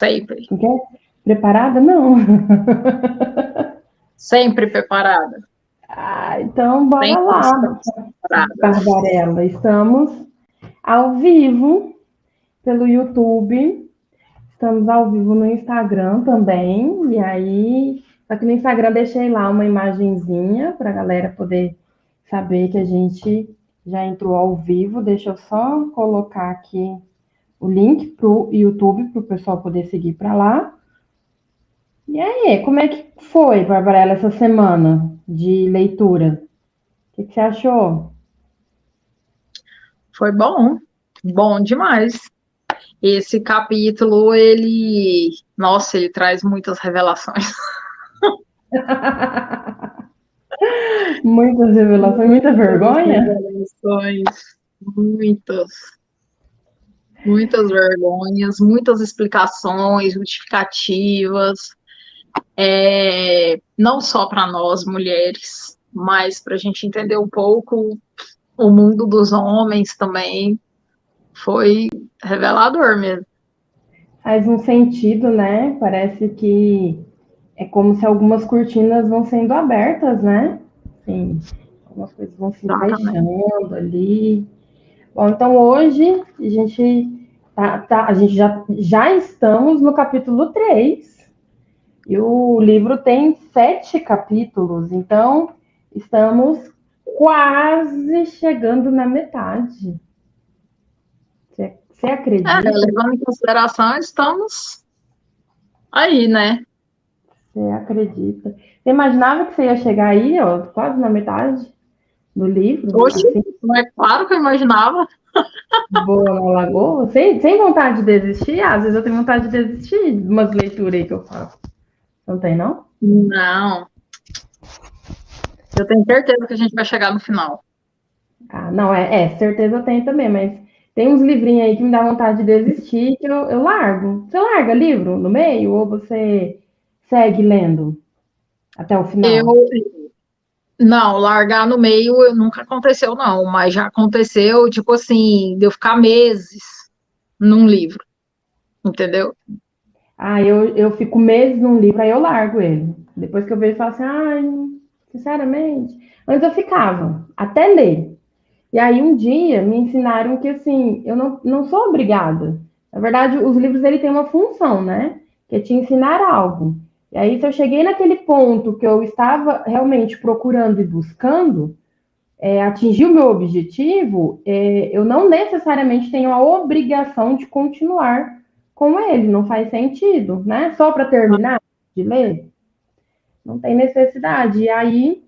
Sempre. Não quer? Preparada? Não. Sempre preparada. Então bora Sempre lá, estamos preparadas. Barbarella. Estamos ao vivo pelo YouTube. Estamos ao vivo no Instagram também. E aí, só que no Instagram deixei lá uma imagenzinha para a galera poder saber que a gente já entrou ao vivo. Deixa eu só colocar aqui o link para o YouTube para o pessoal poder seguir para lá. E aí, como é que foi, Barbarella, essa semana de leitura? O que você achou? Foi bom. Bom demais. Esse capítulo, nossa, ele traz muitas revelações. Muitas revelações, muita Muitas vergonha? revelações. Muitas. Muitas vergonhas, muitas explicações, justificativas. Não só para nós, mulheres, mas para a gente entender um pouco o mundo dos homens também. Foi revelador mesmo. Faz um sentido, né? Parece que é como se algumas cortinas vão sendo abertas, né? Sim, algumas coisas vão se Exatamente. encaixando ali. Bom, então hoje a gente já estamos no capítulo 3 e o livro tem 7 capítulos, então estamos quase chegando na metade. Você acredita? Levando em consideração, estamos aí, né? Você acredita? Você imaginava que você ia chegar aí, ó, quase na metade do livro? Oxe, Assim, não é claro que eu imaginava. boa na lagoa? Sem vontade de desistir? Às vezes eu tenho vontade de desistir de umas leituras aí que eu faço. Não tem, não? Não, eu tenho certeza que a gente vai chegar no final. Ah, não, certeza eu tenho também, mas tem uns livrinhos aí que me dá vontade de desistir que eu largo. Você larga livro no meio ou você segue lendo até o Eu, final? não, largar no meio nunca aconteceu, não, mas já aconteceu, tipo assim, de eu ficar meses num livro, entendeu? Ah, eu fico meses num livro, aí eu largo ele. Depois que eu vejo, eu falo assim, ai, sinceramente. Antes eu ficava, até ler. E aí um dia me ensinaram que, assim, eu não sou obrigada. Na verdade, os livros, ele têm uma função, né? Que é te ensinar algo. E aí, se eu cheguei naquele ponto que eu estava realmente procurando e buscando, atingir o meu objetivo, eu não necessariamente tenho a obrigação de continuar com ele, não faz sentido, né? Só para terminar de ler, não tem necessidade. E aí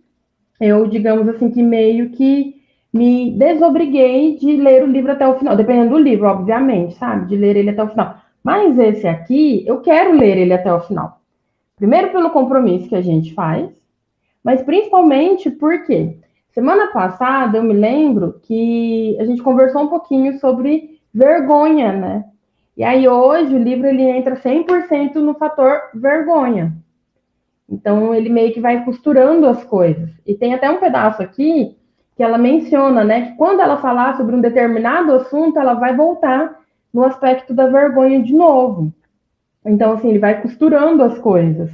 eu, digamos assim, que meio que me desobriguei de ler o livro até o final, dependendo do livro, obviamente, sabe? De ler ele até o final. Mas esse aqui, eu quero ler ele até o final. Primeiro pelo compromisso que a gente faz, mas principalmente porque semana passada eu me lembro que a gente conversou um pouquinho sobre vergonha, né? E aí hoje o livro ele entra 100% no fator vergonha. Então ele meio que vai costurando as coisas. E tem até um pedaço aqui que ela menciona, né, que quando ela falar sobre um determinado assunto, ela vai voltar no aspecto da vergonha de novo. Então, assim, ele vai costurando as coisas.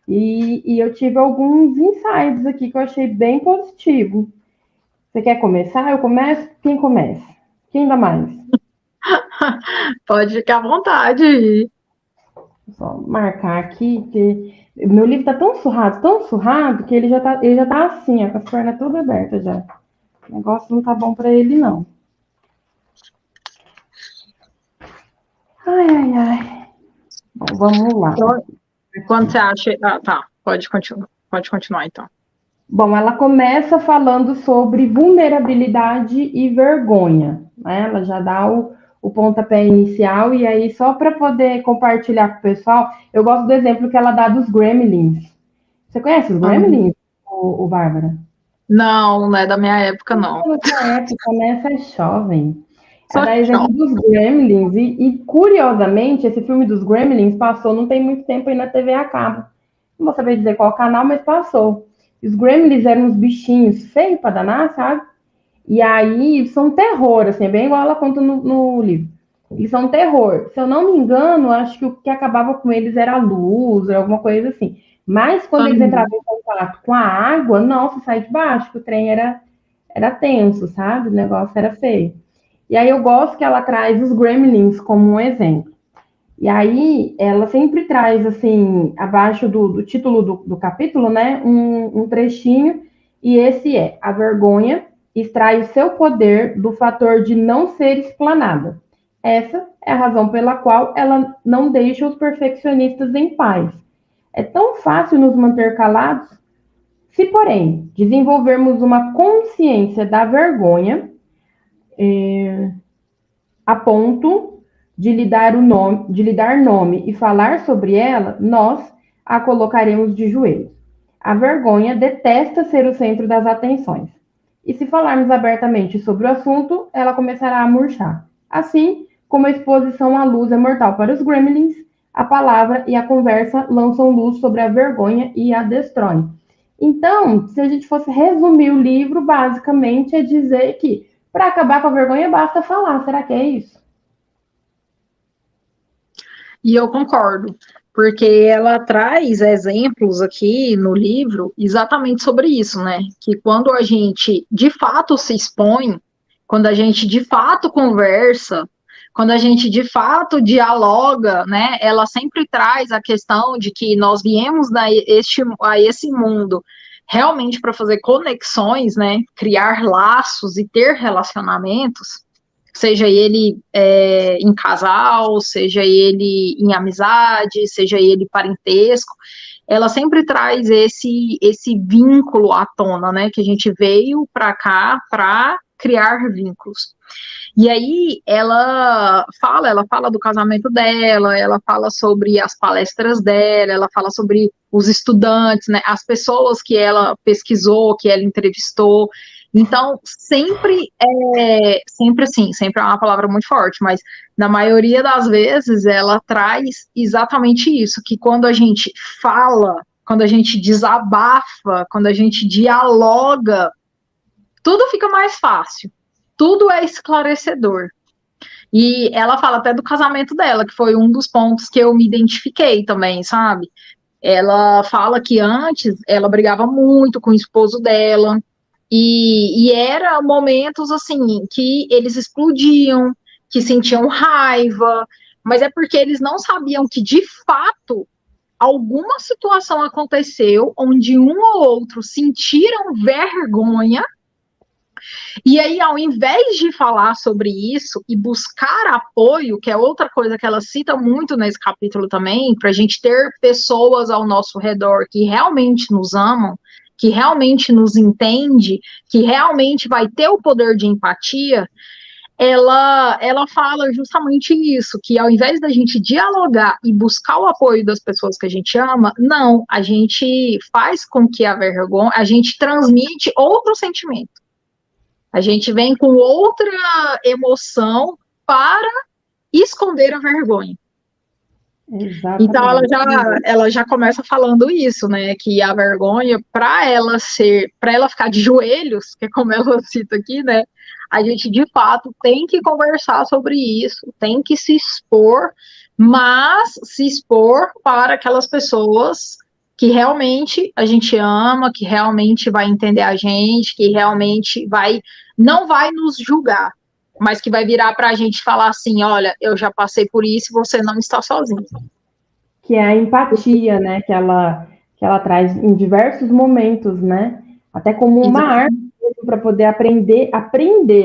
E eu tive alguns insights aqui que eu achei bem positivo. Você quer começar? Eu começo? Quem começa? Quem dá mais? Pode ficar à vontade. Vou só marcar aqui, que meu livro tá tão surrado, que ele já tá assim, ó, com as pernas todas abertas já. O negócio não tá bom para ele, não. Ai, ai, ai. Bom, vamos lá. Então, quando você acha. Ah, tá. Pode continuar, então. Bom, ela começa falando sobre vulnerabilidade e vergonha, né? Ela já dá o pontapé inicial, e aí, só para poder compartilhar com o pessoal, eu gosto do exemplo que ela dá dos Gremlins. Você conhece os Gremlins, o Bárbara? Não, não é da minha época, não. Na sua época, né? Você é jovem. Ela Só dá exemplo choque. dos Gremlins, e curiosamente, esse filme dos Gremlins passou não tem muito tempo aí na TV a cabo. Não vou saber dizer qual canal, mas passou. Os Gremlins eram uns bichinhos feios pra danar, sabe? E aí são um terror, assim, é bem igual ela conta no livro. Eles são um terror. Se eu não me engano, acho que o que acabava com eles era a luz, alguma coisa assim. Mas quando eles Uhum. entravam em contato com a água, nossa, sai de baixo, que o trem era tenso, sabe? O negócio era feio. E aí eu gosto que ela traz os Gremlins como um exemplo. E aí ela sempre traz, assim, abaixo do título do capítulo, né, um trechinho, e esse é: a vergonha extrai o seu poder do fator de não ser explanada. Essa é a razão pela qual ela não deixa os perfeccionistas em paz. É tão fácil nos manter calados. Se, porém, desenvolvermos uma consciência da vergonha, a ponto de lhe dar nome e falar sobre ela, nós a colocaremos de joelhos. A vergonha detesta ser o centro das atenções. E se falarmos abertamente sobre o assunto, ela começará a murchar. Assim como a exposição à luz é mortal para os gremlins, a palavra e a conversa lançam luz sobre a vergonha e a destroem. Então, se a gente fosse resumir o livro, basicamente é dizer que para acabar com a vergonha basta falar. Será que é isso? E eu concordo, porque ela traz exemplos aqui no livro exatamente sobre isso, né? Que quando a gente de fato se expõe, quando a gente de fato conversa, quando a gente de fato dialoga, né? Ela sempre traz a questão de que nós viemos a esse mundo realmente para fazer conexões, né? Criar laços e ter relacionamentos, seja ele em casal, seja ele em amizade, seja ele parentesco, ela sempre traz esse vínculo à tona, né? Que a gente veio para cá para criar vínculos. E aí ela fala do casamento dela, ela fala sobre as palestras dela, ela fala sobre os estudantes, né, as pessoas que ela pesquisou, que ela entrevistou. Então, sempre assim, sempre é uma palavra muito forte, mas na maioria das vezes ela traz exatamente isso, que quando a gente fala, quando a gente desabafa, quando a gente dialoga, tudo fica mais fácil, tudo é esclarecedor. E ela fala até do casamento dela, que foi um dos pontos que eu me identifiquei também, sabe? Ela fala que antes ela brigava muito com o esposo dela, e era momentos assim que eles explodiam, que sentiam raiva, mas é porque eles não sabiam que de fato alguma situação aconteceu onde um ou outro sentiram vergonha. E aí, ao invés de falar sobre isso e buscar apoio, que é outra coisa que ela cita muito nesse capítulo também, para a gente ter pessoas ao nosso redor que realmente nos amam, que realmente nos entende, que realmente vai ter o poder de empatia, ela fala justamente isso, que ao invés da gente dialogar e buscar o apoio das pessoas que a gente ama, não, a gente faz com que a vergonha, a gente transmite outro sentimento. A gente vem com outra emoção para esconder a vergonha. Então Exatamente. ela já começa falando isso, né? Que a vergonha, para ela ficar de joelhos, que é como ela cita aqui, né? A gente de fato tem que conversar sobre isso, tem que se expor, mas se expor para aquelas pessoas que realmente a gente ama, que realmente vai entender a gente, que realmente não vai nos julgar, mas que vai virar para a gente falar assim, olha, eu já passei por isso e você não está sozinho. Que é a empatia, né? Que ela traz em diversos momentos, né? Até como uma arma para poder aprender.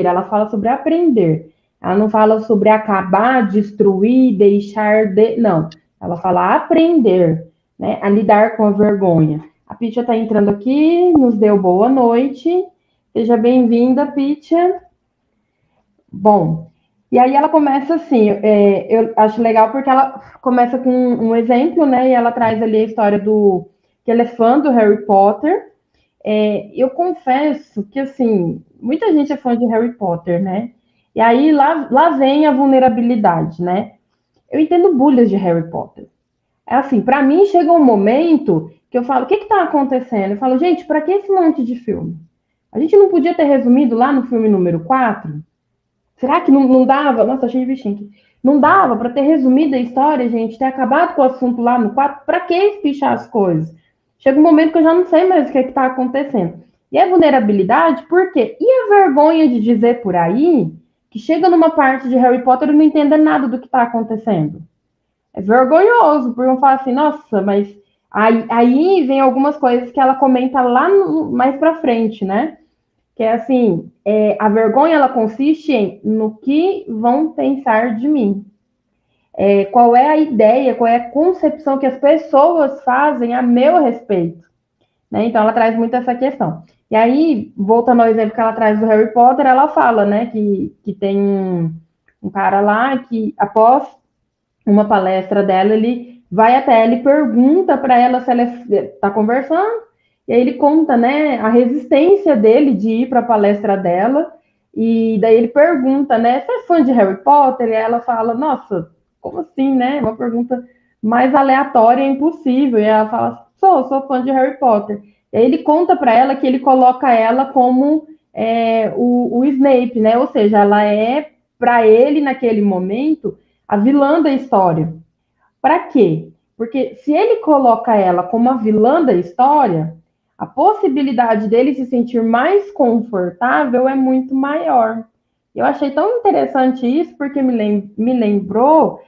Ela fala sobre aprender. Ela não fala sobre acabar, destruir, deixar de. Não. Ela fala aprender, né? A lidar com a vergonha. A Pitia está entrando aqui, nos deu boa noite. Seja bem-vinda, Pitia. Bom, e aí ela começa assim, eu acho legal porque ela começa com um exemplo, né? E ela traz ali a história do que ele é fã do Harry Potter. Eu confesso que assim, muita gente é fã de Harry Potter, né? E aí lá vem a vulnerabilidade, né? Eu entendo bulhas de Harry Potter. É assim, para mim chega um momento que eu falo, o que está acontecendo? Eu falo, gente, para que esse monte de filme? A gente não podia ter resumido lá no filme número 4? Será que não dava? Nossa, cheio de bichinho aqui. Não dava para ter resumido a história, gente, ter acabado com o assunto lá no 4? Para que espichar as coisas? Chega um momento que eu já não sei mais o que está acontecendo. E a vulnerabilidade, por quê? E a vergonha de dizer por aí que chega numa parte de Harry Potter e não entende nada do que está acontecendo. É vergonhoso, porque vão falar assim, nossa, mas aí vem algumas coisas que ela comenta lá mais pra frente, né? Que é assim, a vergonha ela consiste no que vão pensar de mim. Qual é a ideia, qual é a concepção que as pessoas fazem a meu respeito. Né? Então ela traz muito essa questão. E aí, voltando ao exemplo que ela traz do Harry Potter, ela fala, né, que tem um cara lá que, após uma palestra dela, ele vai até ela e pergunta para ela se ela está conversando, e aí ele conta, né, a resistência dele de ir para a palestra dela, e daí ele pergunta, né, você é fã de Harry Potter? E ela fala, nossa, como assim, né? Uma pergunta mais aleatória e impossível. E ela fala, sou fã de Harry Potter. E aí ele conta para ela que ele coloca ela como o Snape, né? Ou seja, ela é, para ele, naquele momento, a vilã da história. Para quê? Porque se ele coloca ela como a vilã da história, a possibilidade dele se sentir mais confortável é muito maior. Eu achei tão interessante isso, porque me lembrou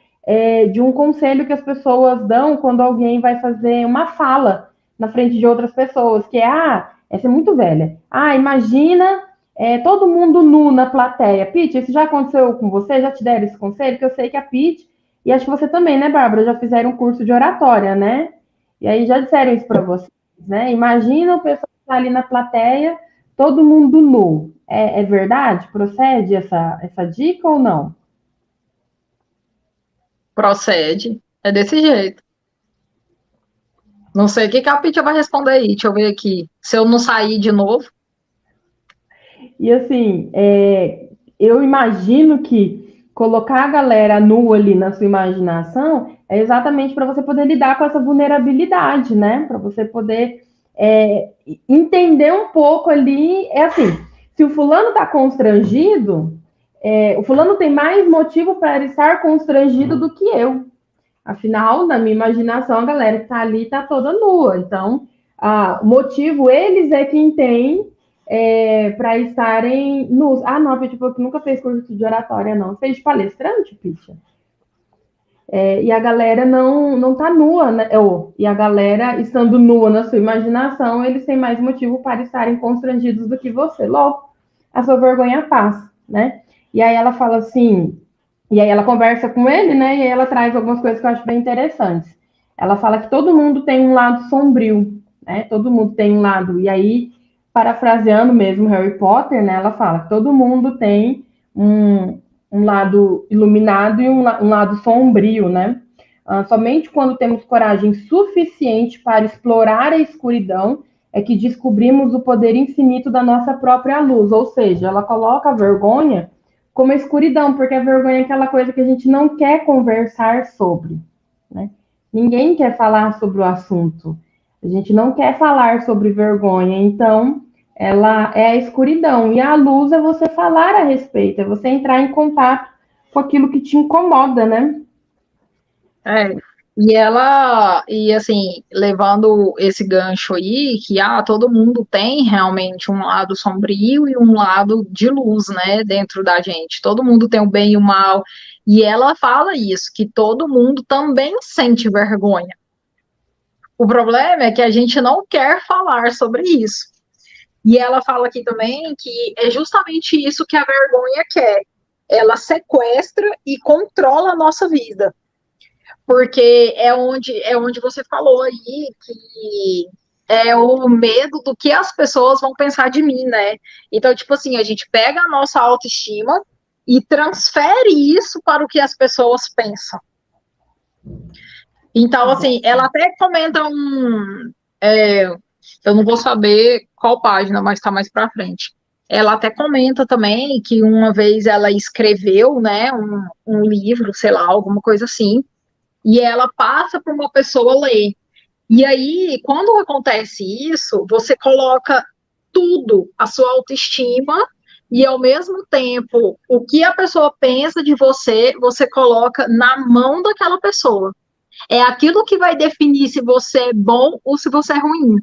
de um conselho que as pessoas dão quando alguém vai fazer uma fala na frente de outras pessoas, que essa é muito velha. Imagina todo mundo nu na plateia. Pete, isso já aconteceu com você? Já te deram esse conselho? Que eu sei que a Pete, e acho que você também, né, Bárbara, já fizeram um curso de oratória, né? E aí já disseram isso para vocês, né? Imagina o pessoal que está ali na plateia, todo mundo nu. É verdade? Procede essa dica ou não? Procede. É desse jeito. Não sei o que que a Pitty vai responder aí. Deixa eu ver aqui. Se eu não sair de novo. E assim, eu imagino que colocar a galera nua ali na sua imaginação é exatamente para você poder lidar com essa vulnerabilidade, né? Para você poder entender um pouco ali. É assim, se o fulano está constrangido, o fulano tem mais motivo para estar constrangido do que eu. Afinal, na minha imaginação, a galera que está ali está toda nua. Então, o motivo, eles é quem tem para estarem nus. Não, Pitty, porque nunca fez curso de oratória, não. Fez de palestrante, Pitty? E a galera não tá nua, né? E a galera, estando nua na sua imaginação, eles têm mais motivo para estarem constrangidos do que você. Logo, a sua vergonha passa, né? E aí ela fala assim, e aí ela conversa com ele, né? E aí ela traz algumas coisas que eu acho bem interessantes. Ela fala que todo mundo tem um lado sombrio, né? Todo mundo tem um lado. E aí, parafraseando mesmo Harry Potter, né? Ela fala que todo mundo tem um lado iluminado e um lado sombrio, né? Somente quando temos coragem suficiente para explorar a escuridão é que descobrimos o poder infinito da nossa própria luz. Ou seja, ela coloca a vergonha como a escuridão, porque a vergonha é aquela coisa que a gente não quer conversar sobre, né? Ninguém quer falar sobre o assunto. A gente não quer falar sobre vergonha, então ela é a escuridão. E a luz é você falar a respeito, é você entrar em contato com aquilo que te incomoda, né? É. E assim, levando esse gancho aí, que todo mundo tem realmente um lado sombrio e um lado de luz, né, dentro da gente. Todo mundo tem o bem e o mal. E ela fala isso, que todo mundo também sente vergonha. O problema é que a gente não quer falar sobre isso. E ela fala aqui também que é justamente isso que a vergonha quer. Ela sequestra e controla a nossa vida. Porque é onde você falou aí que é o medo do que as pessoas vão pensar de mim, né? Então, tipo assim, a gente pega a nossa autoestima e transfere isso para o que as pessoas pensam. Então, assim, ela até comenta eu não vou saber qual página, mas está mais para frente. Ela até comenta também que uma vez ela escreveu, né, um livro, sei lá, alguma coisa assim, e ela passa para uma pessoa ler. E aí, quando acontece isso, você coloca tudo, a sua autoestima e ao mesmo tempo, o que a pessoa pensa de você, você coloca na mão daquela pessoa. É aquilo que vai definir se você é bom ou se você é ruim.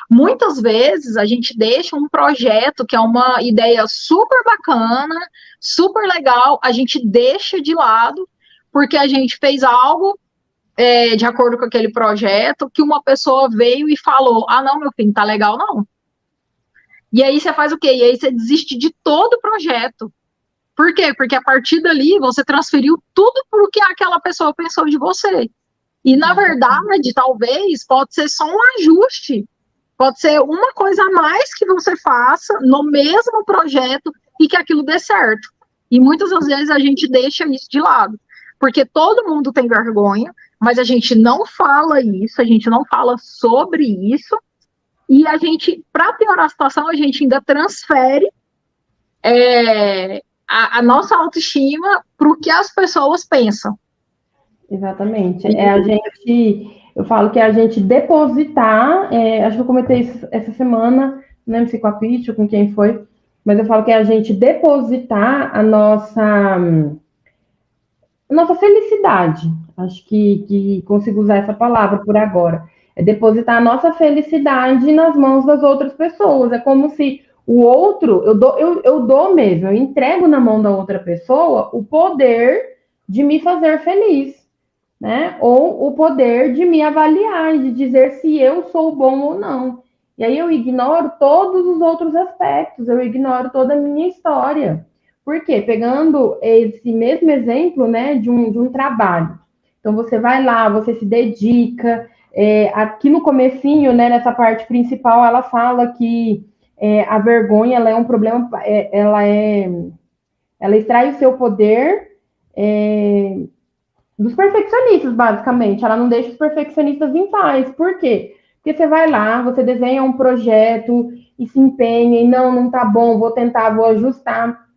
Muitas vezes a gente deixa um projeto que é uma ideia super bacana, super legal, a gente deixa de lado porque a gente fez algo de acordo com aquele projeto que uma pessoa veio e falou: ah, não, meu filho, não tá legal, não. E aí você faz o quê? E aí você desiste de todo o projeto. Por quê? Porque a partir dali você transferiu tudo para o que aquela pessoa pensou de você. E, na verdade, talvez pode ser só um ajuste. Pode ser uma coisa a mais que você faça no mesmo projeto e que aquilo dê certo. E muitas das vezes a gente deixa isso de lado. Porque todo mundo tem vergonha, mas a gente não fala isso, a gente não fala sobre isso. E a gente, para piorar a situação, a gente ainda transfere a nossa autoestima para o que as pessoas pensam. Exatamente. Eu falo que é a gente depositar, acho que eu comentei isso essa semana, não lembro se com a Pitch ou com quem foi, mas eu falo que é a gente depositar a nossa felicidade. Acho que consigo usar essa palavra por agora. É depositar a nossa felicidade nas mãos das outras pessoas. É como se o outro, eu dou mesmo, eu entrego na mão da outra pessoa o poder de me fazer feliz, né? Ou o poder de me avaliar, de dizer se eu sou bom ou não. E aí eu ignoro todos os outros aspectos, eu ignoro toda a minha história. Por quê? Pegando esse mesmo exemplo, né, de um trabalho. Então você vai lá, você se dedica. Aqui no comecinho, né, nessa parte principal, ela fala que a vergonha ela é um problema, ela extrai o seu poder dos perfeccionistas, basicamente. Ela não deixa os perfeccionistas em paz. Por quê? Porque você vai lá, você desenha um projeto e se empenha e não tá bom, vou tentar, vou ajustar.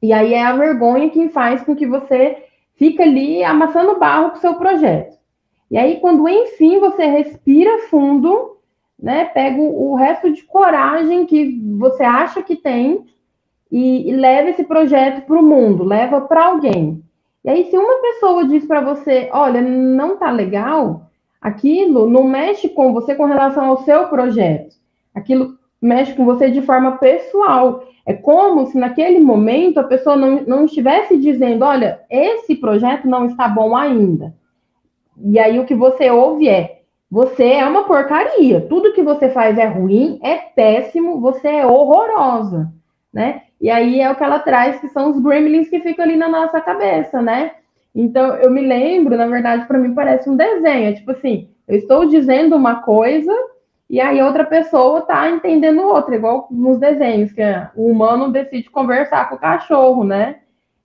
E aí é a vergonha que faz com que você fique ali amassando barro com o seu projeto. E aí, quando enfim você respira fundo, né, pega o resto de coragem que você acha que tem e leva esse projeto para o mundo, leva para alguém. E aí, se uma pessoa diz para você, olha, não tá legal, aquilo não mexe com você com relação ao seu projeto. Aquilo mexe com você de forma pessoal. É como se naquele momento a pessoa não estivesse dizendo, olha, esse projeto não está bom ainda. E aí o que você ouve você é uma porcaria. Tudo que você faz é ruim, é péssimo, você é horrorosa, né? E aí é o que ela traz, que são os gremlins que ficam ali na nossa cabeça, né? Então, eu me lembro, na verdade, para mim parece um desenho. É tipo assim, eu estou dizendo uma coisa e aí outra pessoa tá entendendo outra, igual nos desenhos, que o humano decide conversar com o cachorro, né?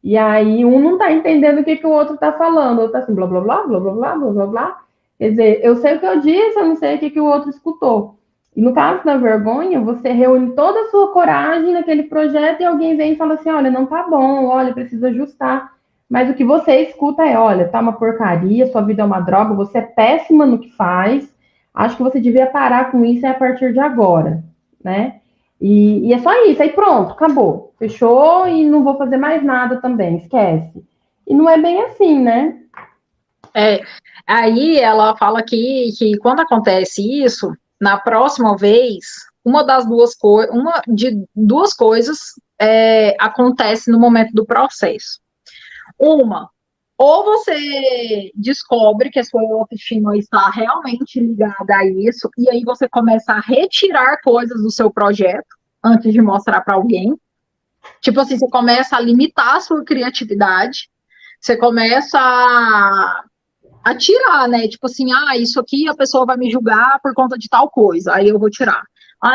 E aí um não tá entendendo o que o outro tá falando, ou tá assim, blá, blá, blá, blá, blá, blá, blá, blá, blá. Quer dizer, eu sei o que eu disse, eu não sei o que o outro escutou. E no caso da vergonha, você reúne toda a sua coragem naquele projeto e alguém vem e fala assim, olha, não tá bom, olha, precisa ajustar. Mas o que você escuta é, olha, tá uma porcaria, sua vida é uma droga, você é péssima no que faz, acho que você devia parar com isso a partir de agora, né? E é só isso, aí pronto, acabou. Fechou e não vou fazer mais nada também, esquece. E não é bem assim, né? Aí ela fala que quando acontece isso, na próxima vez, uma de duas coisas acontece no momento do processo. Uma, ou você descobre que a sua autoestima está realmente ligada a isso, e aí você começa a retirar coisas do seu projeto antes de mostrar para alguém. Tipo assim, você começa a limitar a sua criatividade, você começa a tirar, né? Tipo assim, isso aqui a pessoa vai me julgar por conta de tal coisa, aí eu vou tirar.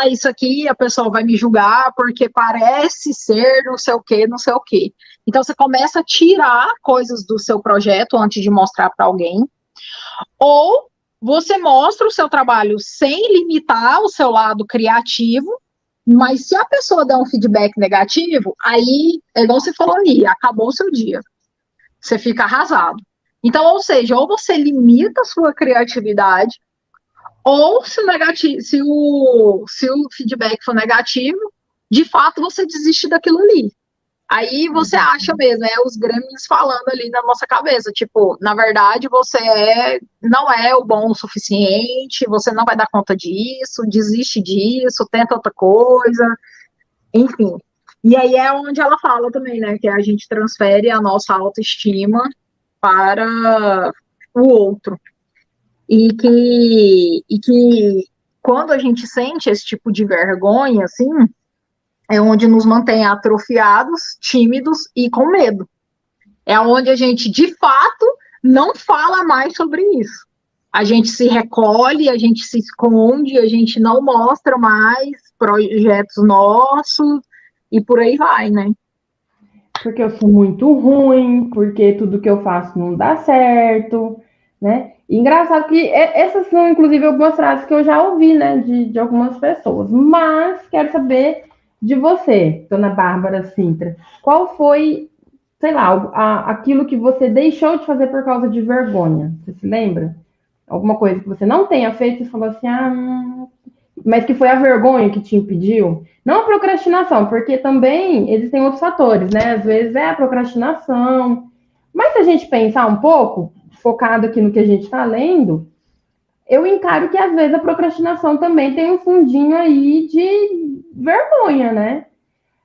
Isso aqui a pessoa vai me julgar porque parece ser não sei o quê, não sei o quê. Então você começa a tirar coisas do seu projeto antes de mostrar para alguém, ou você mostra o seu trabalho sem limitar o seu lado criativo, mas se a pessoa der um feedback negativo, aí é igual você falou aí, acabou o seu dia. Você fica arrasado. Então, ou seja, ou você limita a sua criatividade, ou se o feedback for negativo, de fato você desiste daquilo ali. Aí você acha mesmo, os gremlins falando ali na nossa cabeça, tipo, na verdade você não é o bom o suficiente, você não vai dar conta disso, desiste disso, tenta outra coisa, enfim. E aí é onde ela fala também, né, que a gente transfere a nossa autoestima para o outro. E que quando a gente sente esse tipo de vergonha, assim, é onde nos mantém atrofiados, tímidos e com medo. É onde a gente, de fato, não fala mais sobre isso. A gente se recolhe, a gente se esconde, a gente não mostra mais projetos nossos e por aí vai, né? Porque eu sou muito ruim, porque tudo que eu faço não dá certo, né? E engraçado que essas são, inclusive, algumas frases que eu já ouvi, né, de algumas pessoas. Mas quero saber de você, dona Bárbara Sintra. Qual foi, sei lá, aquilo que você deixou de fazer por causa de vergonha? Você se lembra? Alguma coisa que você não tenha feito e falou assim, mas que foi a vergonha que te impediu? Não a procrastinação, porque também existem outros fatores, né? Às vezes é a procrastinação. Mas se a gente pensar um pouco, focado aqui no que a gente está lendo, eu encaro que às vezes a procrastinação também tem um fundinho aí de vergonha, né?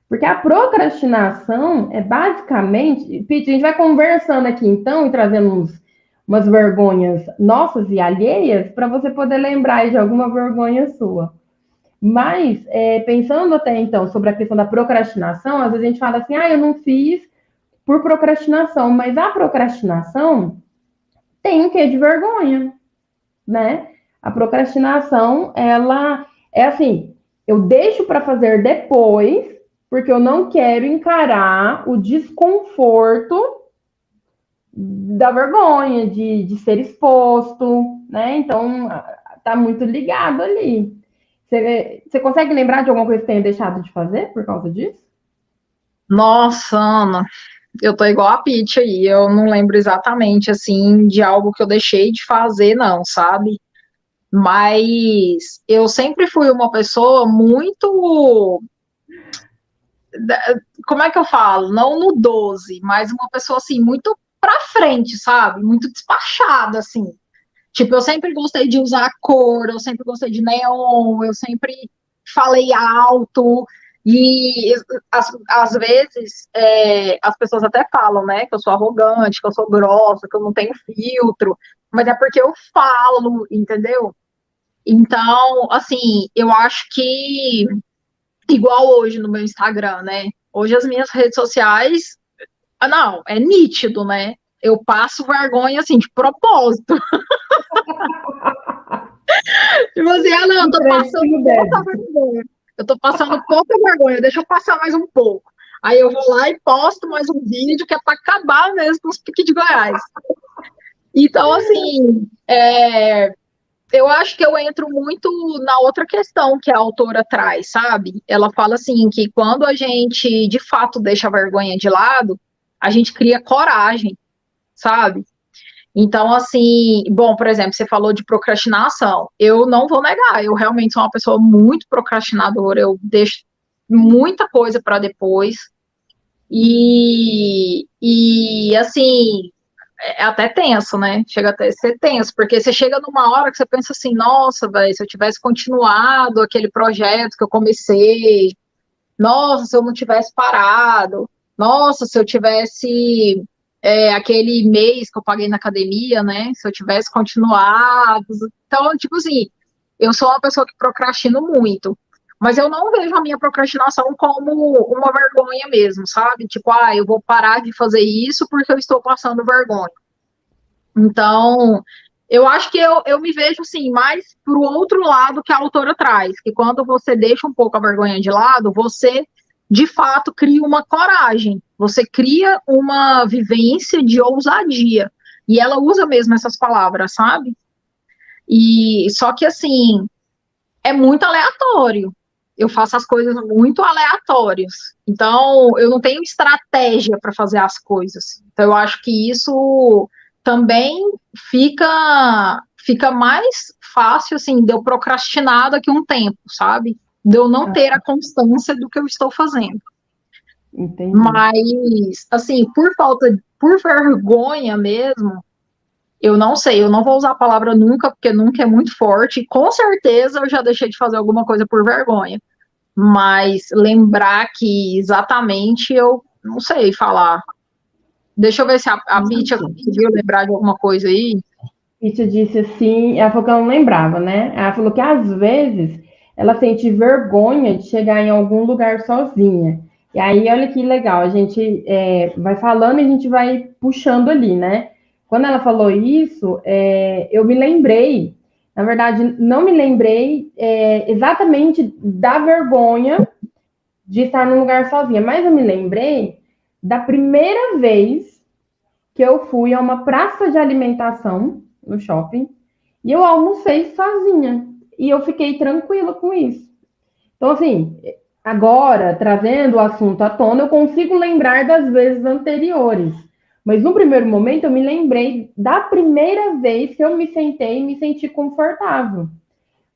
Porque a procrastinação é basicamente. Pete, a gente vai conversando aqui então e trazendo umas vergonhas nossas e alheias para você poder lembrar de alguma vergonha sua. Mas, pensando até então sobre a questão da procrastinação, às vezes a gente fala assim, eu não fiz por procrastinação, mas a procrastinação tem um quê de vergonha, né? A procrastinação, ela é assim, eu deixo para fazer depois, porque eu não quero encarar o desconforto da vergonha, de ser exposto, né? Então, tá muito ligado ali. Você consegue lembrar de alguma coisa que tenha deixado de fazer por causa disso? Nossa, Ana, eu tô igual a Pitty aí, eu não lembro exatamente, assim, de algo que eu deixei de fazer, não, sabe? Mas eu sempre fui uma pessoa muito. Como é que eu falo? Não no 12, mas uma pessoa, assim, muito pra frente, sabe? Muito despachada, assim. Tipo, eu sempre gostei de usar cor, eu sempre gostei de neon, eu sempre falei alto. E às vezes as pessoas até falam, né, que eu sou arrogante, que eu sou grossa, que eu não tenho filtro, mas é porque eu falo, entendeu? Então, assim, eu acho que igual hoje no meu Instagram, né? Hoje as minhas redes sociais, não, é nítido, né? Eu passo vergonha assim de propósito. Tipo assim, não, eu tô passando pouca vergonha. Eu tô passando pouca vergonha, deixa eu passar mais um pouco. Aí eu vou lá e posto mais um vídeo que é para acabar mesmo com os piques de Goiás. Então, assim, eu acho que eu entro muito na outra questão que a autora traz, sabe? Ela fala assim que quando a gente de fato deixa a vergonha de lado, a gente cria coragem, sabe? Então, assim, bom, por exemplo, você falou de procrastinação. Eu não vou negar, eu realmente sou uma pessoa muito procrastinadora, eu deixo muita coisa para depois. E assim, é até tenso, né? Chega até a ser tenso, porque você chega numa hora que você pensa assim, nossa, velho, se eu tivesse continuado aquele projeto que eu comecei, nossa, se eu não tivesse parado, nossa, se eu tivesse aquele mês que eu paguei na academia, né? Se eu tivesse continuado. Então, tipo assim, eu sou uma pessoa que procrastino muito. Mas eu não vejo a minha procrastinação como uma vergonha mesmo, sabe? Tipo, eu vou parar de fazer isso porque eu estou passando vergonha. Então, eu acho que eu me vejo, assim, mais pro outro lado que a autora traz, que quando você deixa um pouco a vergonha de lado, você, de fato, cria uma coragem, você cria uma vivência de ousadia. E ela usa mesmo essas palavras, sabe? E só que, assim, é muito aleatório. Eu faço as coisas muito aleatórias. Então, eu não tenho estratégia para fazer as coisas. Então, eu acho que isso também fica mais fácil, assim, de eu procrastinar daqui a um tempo, sabe? de eu não ter a constância do que eu estou fazendo. Entendi. Mas, assim, por vergonha mesmo, eu não sei, eu não vou usar a palavra nunca, porque nunca é muito forte, e com certeza eu já deixei de fazer alguma coisa por vergonha. Mas lembrar que exatamente eu não sei falar. Deixa eu ver se a Pitia conseguiu lembrar de alguma coisa aí. Pitia disse assim, ela falou que ela não lembrava, né? Ela falou que às vezes ela sente vergonha de chegar em algum lugar sozinha. E aí, olha que legal, a gente vai falando e a gente vai puxando ali, né? Quando ela falou isso, eu me lembrei, na verdade, não me lembrei exatamente da vergonha de estar num lugar sozinha, mas eu me lembrei da primeira vez que eu fui a uma praça de alimentação no shopping e eu almocei sozinha. E eu fiquei tranquila com isso. Então, assim, agora, trazendo o assunto à tona, eu consigo lembrar das vezes anteriores. Mas no primeiro momento eu me lembrei da primeira vez que eu me sentei e me senti confortável.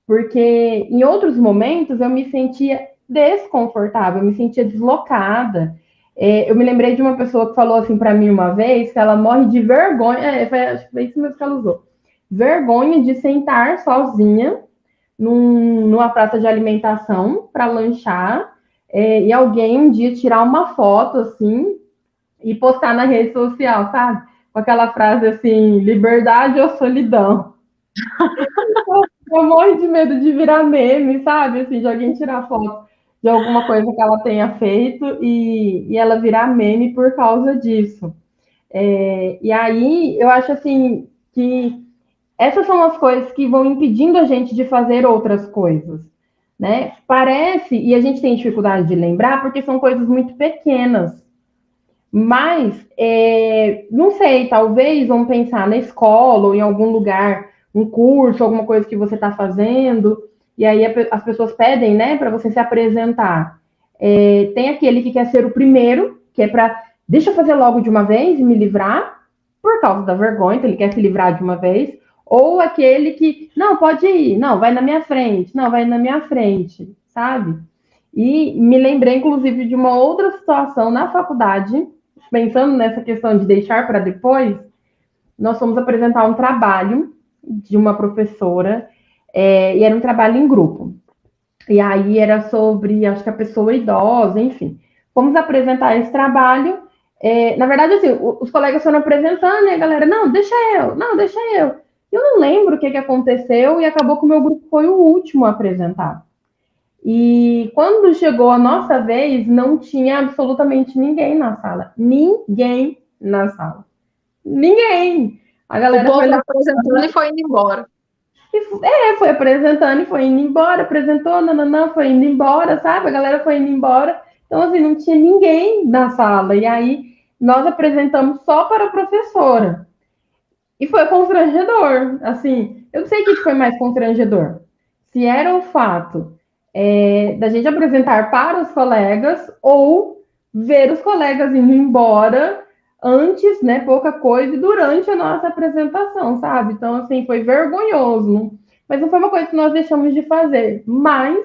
Porque em outros momentos eu me sentia desconfortável, eu me sentia deslocada. Eu me lembrei de uma pessoa que falou assim para mim uma vez que ela morre de vergonha, acho que foi isso mesmo que ela usou, vergonha de sentar sozinha numa praça de alimentação para lanchar e alguém um dia tirar uma foto assim e postar na rede social, sabe? Com aquela frase assim, liberdade ou solidão. Eu morro de medo de virar meme, sabe? Assim, de alguém tirar foto de alguma coisa que ela tenha feito e ela virar meme por causa disso. E aí eu acho assim que essas são as coisas que vão impedindo a gente de fazer outras coisas, né? Parece, e a gente tem dificuldade de lembrar, porque são coisas muito pequenas. Mas, não sei, talvez vamos pensar na escola ou em algum lugar, um curso, alguma coisa que você está fazendo, e aí as pessoas pedem, né, para você se apresentar. Tem aquele que quer ser o primeiro, que é para, deixa eu fazer logo de uma vez e me livrar, por causa da vergonha, então ele quer se livrar de uma vez, ou aquele que, não, pode ir, não, vai na minha frente, não, vai na minha frente, sabe? E me lembrei, inclusive, de uma outra situação na faculdade, pensando nessa questão de deixar para depois, nós fomos apresentar um trabalho de uma professora, e era um trabalho em grupo. E aí era sobre, acho que a pessoa idosa, enfim. Fomos apresentar esse trabalho. Na verdade, assim, os colegas foram apresentando e a galera, não, deixa eu, não, deixa eu. Eu não lembro o que aconteceu e acabou que o meu grupo foi o último a apresentar. E quando chegou a nossa vez, não tinha absolutamente ninguém na sala. Ninguém na sala. Ninguém. A O galera povo foi tá lá, apresentando e foi indo embora. foi apresentando e foi indo embora, apresentou, não, foi indo embora, sabe? A galera foi indo embora. Então, assim, não tinha ninguém na sala. E aí, nós apresentamos só para a professora. E foi constrangedor. Assim, eu não sei o que foi mais constrangedor. Se era o fato da gente apresentar para os colegas ou ver os colegas indo embora antes, né, pouca coisa, e durante a nossa apresentação, sabe? Então, assim, foi vergonhoso. Mas não foi uma coisa que nós deixamos de fazer. Mas,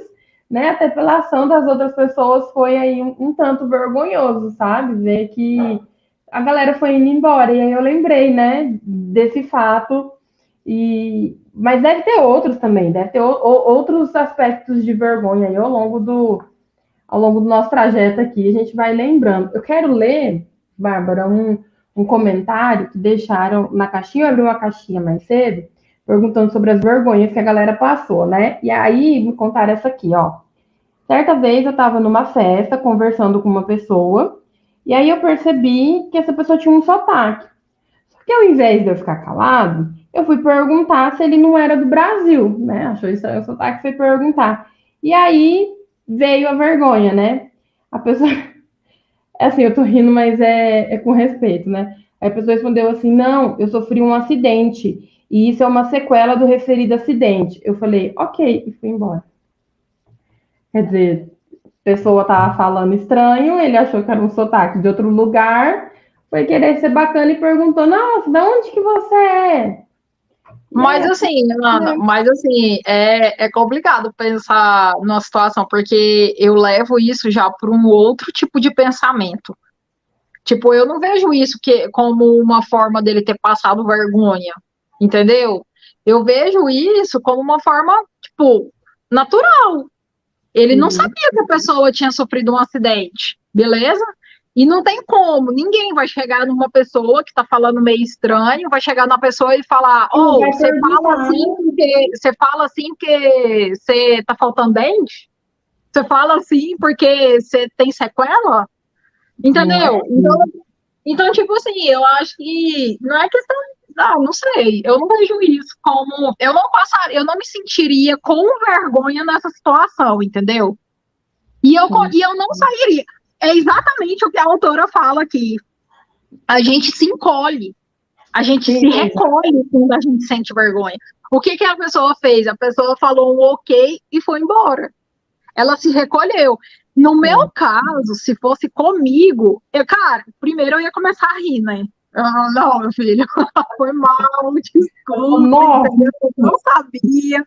né, até pela ação das outras pessoas, foi aí um tanto vergonhoso, sabe? Ver que a galera foi indo embora. E aí eu lembrei, né, desse fato. Mas deve ter outros também, deve ter outros aspectos de vergonha aí ao longo do nosso trajeto aqui, a gente vai lembrando. Eu quero ler, Bárbara, um comentário que deixaram na caixinha, eu abri uma caixinha mais cedo, perguntando sobre as vergonhas que a galera passou, né? E aí me contaram essa aqui, ó. Certa vez eu estava numa festa conversando com uma pessoa, e aí eu percebi que essa pessoa tinha um sotaque. Só que ao invés de eu ficar calado, eu fui perguntar se ele não era do Brasil, né? Achou isso aí o sotaque, foi perguntar. E aí veio a vergonha, né? A pessoa, assim, eu tô rindo, mas é com respeito, né? Aí a pessoa respondeu assim: não, eu sofri um acidente, e isso é uma sequela do referido acidente. Eu falei, ok, e fui embora. Quer dizer, a pessoa tava falando estranho, ele achou que era um sotaque de outro lugar, foi querer ser bacana e perguntou: nossa, de onde que você é? Mas assim, Ana, mas assim, é complicado pensar numa situação, porque eu levo isso já para um outro tipo de pensamento. Tipo, eu não vejo isso como uma forma dele ter passado vergonha, entendeu? Eu vejo isso como uma forma, tipo, natural. Ele não Uhum. sabia que a pessoa tinha sofrido um acidente, beleza? E não tem como, ninguém vai chegar numa pessoa que tá falando meio estranho, vai chegar na pessoa e falar: E não "Oh, vai você fala perguntar. assim porque você tá faltando dente? Você fala assim porque você tem sequela?" Não é? Entendeu? Então, tipo assim, eu acho que não é questão. Ah, não sei. Eu não vejo isso como. Eu não passaria, eu não me sentiria com vergonha nessa situação, entendeu? Sim. E eu não sairia. É exatamente o que a autora fala aqui. A gente se encolhe, a gente Sim, se recolhe quando a gente sente vergonha. O que a pessoa fez? A pessoa falou um ok e foi embora. Ela se recolheu. No meu é. caso, se fosse comigo, cara, primeiro eu ia começar a rir, né? Não, meu filho, foi mal, desculpa, Nossa, entendeu? Eu não sabia.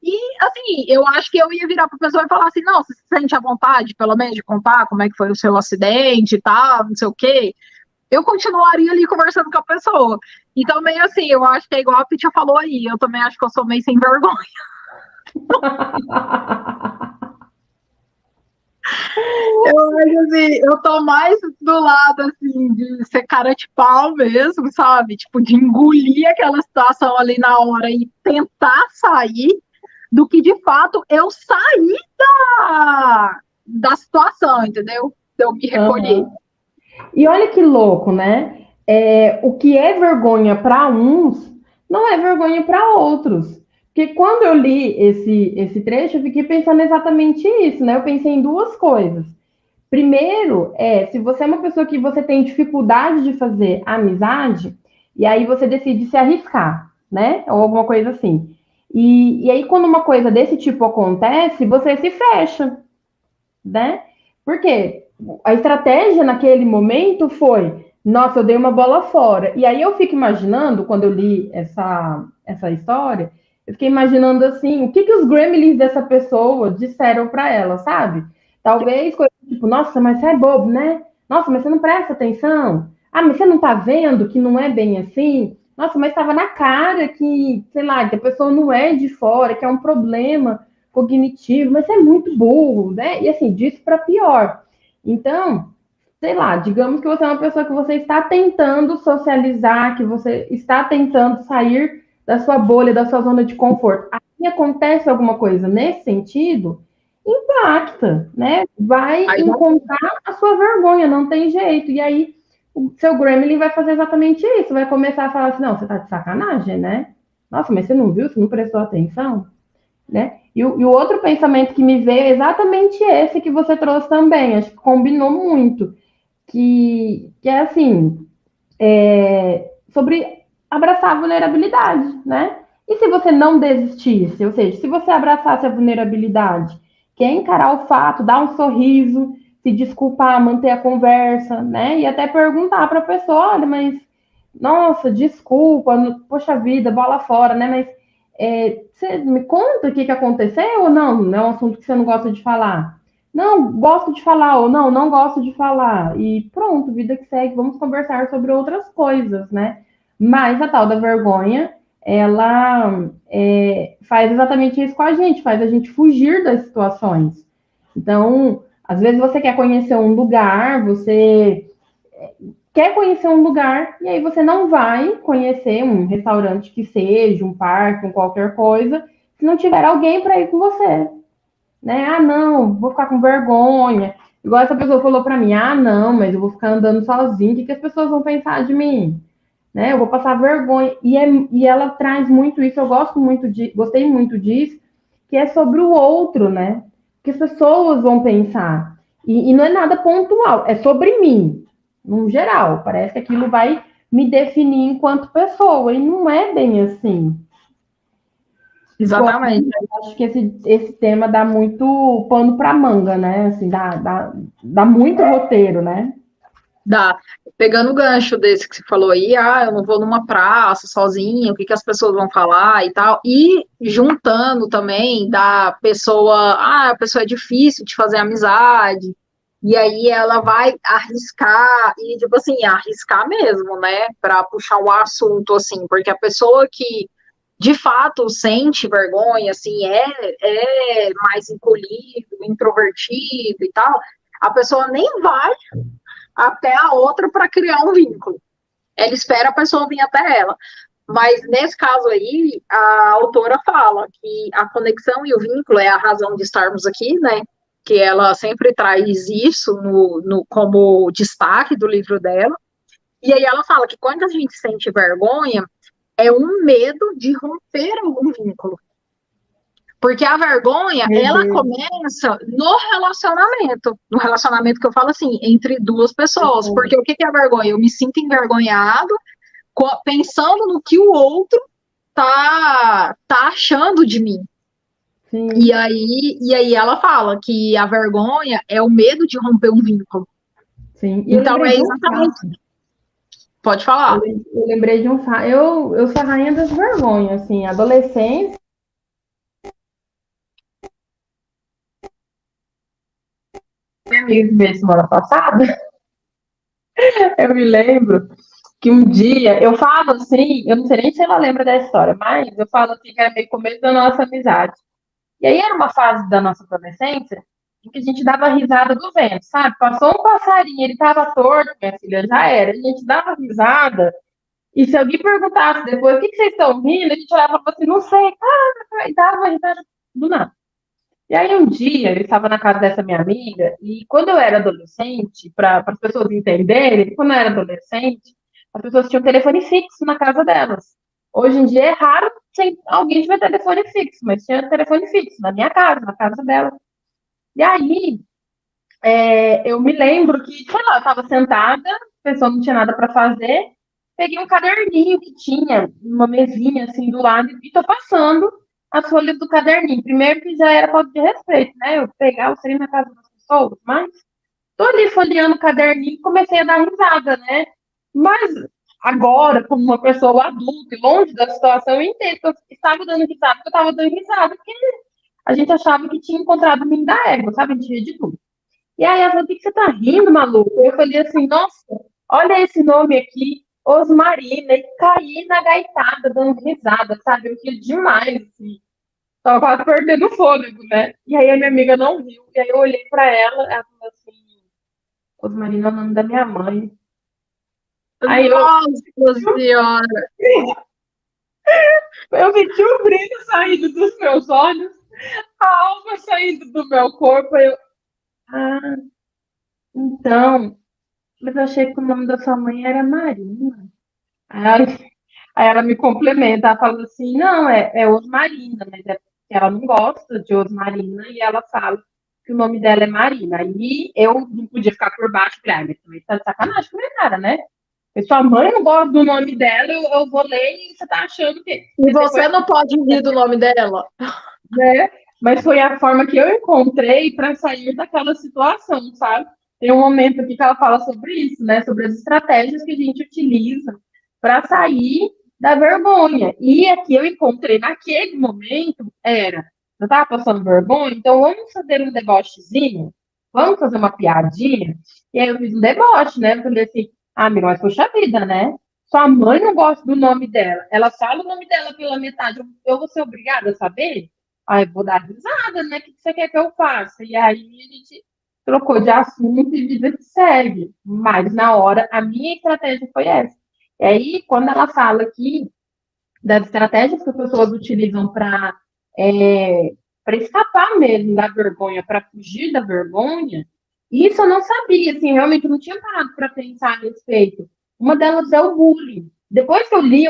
E, assim, eu acho que eu ia virar para a pessoa e falar assim: não, você se sente à vontade, pelo menos, de contar como é que foi o seu acidente e tal, não sei o quê. Eu continuaria ali conversando com a pessoa. E também, assim, eu acho que é igual a Pitia falou aí, eu também acho que eu sou meio sem vergonha. Eu acho assim, eu tô mais do lado assim de ser cara de pau mesmo, sabe? Tipo, de engolir aquela situação ali na hora e tentar sair, do que de fato eu sair da situação, entendeu? Eu me recolher. aham. E olha que louco, né? O que é vergonha para uns não é vergonha para outros. Porque quando eu li esse trecho, eu fiquei pensando exatamente isso, né? Eu pensei em duas coisas. Primeiro, se você é uma pessoa que você tem dificuldade de fazer amizade, e aí você decide se arriscar, né? Ou alguma coisa assim. E aí, quando uma coisa desse tipo acontece, você se fecha, né? Porque a estratégia naquele momento foi, nossa, eu dei uma bola fora. E aí eu fico imaginando, quando eu li essa história, eu fiquei imaginando assim, o que os gremlins dessa pessoa disseram para ela, sabe? Talvez coisa tipo, nossa, mas você é bobo, né? Nossa, mas você não presta atenção. Ah, mas você não tá vendo que não é bem assim? Nossa, mas estava na cara que, sei lá, que a pessoa não é de fora, que é um problema cognitivo, mas você é muito burro, né? E assim, disso para pior. Então, sei lá, digamos que você é uma pessoa que você está tentando socializar, que você está tentando sair da sua bolha, da sua zona de conforto. Aí acontece alguma coisa nesse sentido, impacta, né? Vai Aí já encontrar a sua vergonha, não tem jeito. E aí o seu Gremlin vai fazer exatamente isso, vai começar a falar assim, não, você tá de sacanagem, né? Nossa, mas você não viu, você não prestou atenção? Né? E o outro pensamento que me veio é exatamente esse que você trouxe também, acho que combinou muito, que é assim, sobre abraçar a vulnerabilidade, né? E se você não desistisse, ou seja, se você abraçasse a vulnerabilidade, que é encarar o fato, dar um sorriso, se desculpar, manter a conversa, né? E até perguntar para a pessoa, olha, mas nossa, desculpa, poxa vida, bola fora, né? Mas você me conta o que aconteceu ou não? Não é um assunto que você não gosta de falar? Não, gosto de falar, ou não, não gosto de falar. E pronto, vida que segue, vamos conversar sobre outras coisas, né? Mas a tal da vergonha, ela faz exatamente isso com a gente, faz a gente fugir das situações. Então, às vezes você quer conhecer um lugar, você quer conhecer um lugar e aí você não vai conhecer um restaurante que seja, um parque, um qualquer coisa, se não tiver alguém para ir com você, né? Ah, não, vou ficar com vergonha. Igual essa pessoa falou para mim, ah, não, mas eu vou ficar andando sozinho, o que as pessoas vão pensar de mim? Né? Eu vou passar vergonha. E ela traz muito isso, eu gostei muito disso, que é sobre o outro, né? Que as pessoas vão pensar. E não é nada pontual, é sobre mim, no geral. Parece que aquilo vai me definir enquanto pessoa, e não é bem assim. Pô, exatamente. acho que esse tema dá muito pano para manga, né? Assim, dá muito roteiro, né? Dá. Pegando o gancho desse que você falou aí, eu não vou numa praça sozinha, o que que as pessoas vão falar e tal, e juntando também da pessoa, a pessoa é difícil de fazer amizade, e aí ela vai arriscar, e tipo assim, arriscar mesmo, né, para puxar um assunto assim, porque a pessoa que de fato sente vergonha, assim, é mais encolhido, introvertido e tal, a pessoa nem vai até a outra para criar um vínculo. Ela espera a pessoa vir até ela. Mas nesse caso aí, a autora fala que a conexão e o vínculo é a razão de estarmos aqui, né? Que ela sempre traz isso como destaque do livro dela. E aí ela fala que quando a gente sente vergonha, é um medo de romper algum vínculo. Porque a vergonha, Meu ela Deus. começa no relacionamento que eu falo assim, entre duas pessoas. Porque o que é a vergonha? Eu me sinto envergonhado pensando no que o outro tá achando de mim. Sim. E aí ela fala que a vergonha é o medo de romper um vínculo. Sim. E eu Então lembrei é de um exatamente. fato. Pode falar. Eu lembrei de um fato. Eu sou a rainha das vergonhas, assim, adolescência. Minha semana passada, eu me lembro que um dia, eu falo assim, eu não sei nem se ela lembra da história, mas eu falo assim que era meio começo da nossa amizade. E aí era uma fase da nossa adolescência em que a gente dava risada do vento, sabe? Passou um passarinho, ele tava torto, minha filha, já era. A gente dava risada, e se alguém perguntasse depois o que vocês estão rindo, a gente olhava e falava assim, não sei, cara, e dava risada do nada. E aí um dia eu estava na casa dessa minha amiga, e quando eu era adolescente, para as pessoas entenderem, quando eu era adolescente, as pessoas tinham telefone fixo na casa delas. Hoje em dia é raro alguém tiver telefone fixo, mas tinha telefone fixo na minha casa, na casa dela. E aí eu me lembro que, sei lá, eu estava sentada, a pessoa não tinha nada para fazer, peguei um caderninho que tinha, uma mesinha assim do lado, e tô passando as folhas do caderninho. Primeiro que já era falta de respeito, né? Eu pegar o trem na casa das pessoas, mas tô ali folheando o caderninho e comecei a dar risada, né? Mas agora, como uma pessoa adulta e longe da situação, eu entendo que eu estava dando risada, porque eu estava dando risada, porque a gente achava que tinha encontrado o mim da égua, sabe? A gente ria de tudo. E aí ela falou, o que você tá rindo, maluco? Eu falei assim, nossa, olha esse nome aqui, Osmarina, e caí na gaitada, dando risada, sabe? Eu ria demais, assim. Tava quase perdendo o fôlego, né? E aí a minha amiga não riu, e aí eu olhei pra ela falou assim, Osmarina é o nome da minha mãe. Aí Nossa Senhora! eu senti o brilho saindo dos meus olhos, a alma saindo do meu corpo, ah, então, mas eu achei que o nome da sua mãe era Marina. Aí Aí ela me complementa, ela fala assim, não, é Osmarina, mas é porque ela não gosta de Osmarina e ela fala que o nome dela é Marina. Aí eu não podia ficar por baixo, falei, mas também tá de sacanagem com a minha cara, né? E sua mãe não gosta do nome dela, eu vou ler e você tá achando que... E Mas depois, você não pode rir do nome dela. né? Mas foi a forma que eu encontrei para sair daquela situação, sabe? Tem um momento aqui que ela fala sobre isso, né? Sobre as estratégias que a gente utiliza para sair da vergonha. E aqui eu encontrei naquele momento era, eu estava passando vergonha, então vamos fazer um debochezinho, vamos fazer uma piadinha. E aí eu fiz um deboche, né? Eu falei assim, amiga, mas poxa vida, né? Sua mãe não gosta do nome dela. Ela fala o nome dela pela metade. Eu vou ser obrigada a saber? Aí eu vou dar risada, né? O que você quer que eu faça? E aí a gente trocou de assunto e vida que segue. Mas na hora, a minha estratégia foi essa. E aí, quando ela fala aqui das estratégias que as pessoas utilizam para escapar mesmo da vergonha, para fugir da vergonha, isso eu não sabia, assim, realmente eu não tinha parado para pensar a respeito. Uma delas é o bullying. Depois que eu li,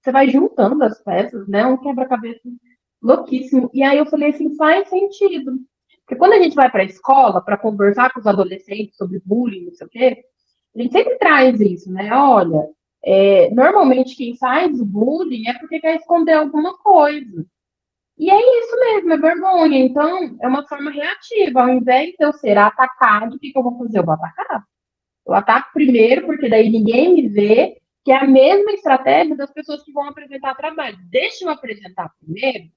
você vai juntando as peças, né? Um quebra-cabeça louquíssimo. E aí eu falei assim, faz sentido. Porque quando a gente vai para a escola para conversar com os adolescentes sobre bullying, não sei o quê, a gente sempre traz isso, né? Olha, normalmente quem faz o bullying é porque quer esconder alguma coisa. E é isso mesmo, é vergonha. Então, é uma forma reativa. Ao invés de eu ser atacado, o que eu vou fazer? Eu vou atacar. Eu ataco primeiro, porque daí ninguém me vê, que é a mesma estratégia das pessoas que vão apresentar trabalho. Deixa eu apresentar primeiro,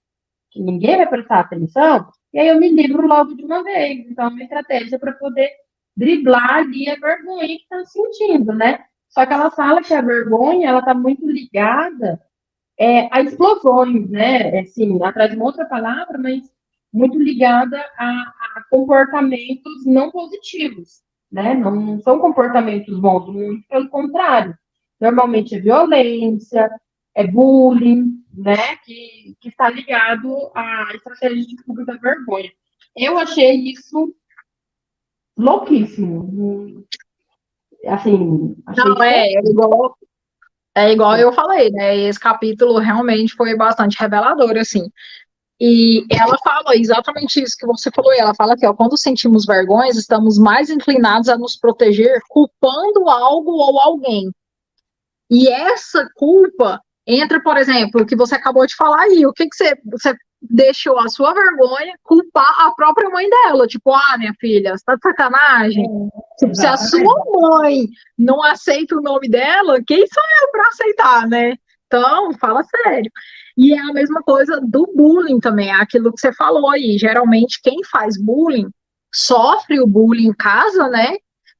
que ninguém vai prestar atenção, e aí eu me livro logo de uma vez. Então, é uma estratégia para poder driblar ali a vergonha que está sentindo, né? Só que ela fala que a vergonha, ela está muito ligada a explosões, né? Assim, atrás de uma outra palavra, mas muito ligada a comportamentos não positivos, né? Não são comportamentos bons, muito pelo contrário. Normalmente é violência, é bullying, né? Que está ligado à estratégia de fuga da vergonha. Eu achei isso louquíssimo. Assim, achei Não, chocante. é igual eu falei, né? Esse capítulo realmente foi bastante revelador, assim. E ela fala exatamente isso que você falou. Ela fala que, ó, quando sentimos vergonhas, estamos mais inclinados a nos proteger, culpando algo ou alguém. E essa culpa entra, por exemplo, o que você acabou de falar aí. O que, que você deixou a sua vergonha culpar a própria mãe dela? Tipo, ah, minha filha, você tá de sacanagem? Tipo, se a sua Exatamente. mãe não aceita o nome dela, quem sou eu para aceitar, né? Então, fala sério. E é a mesma coisa do bullying também, é aquilo que você falou aí. Geralmente, quem faz bullying sofre o bullying em casa, né?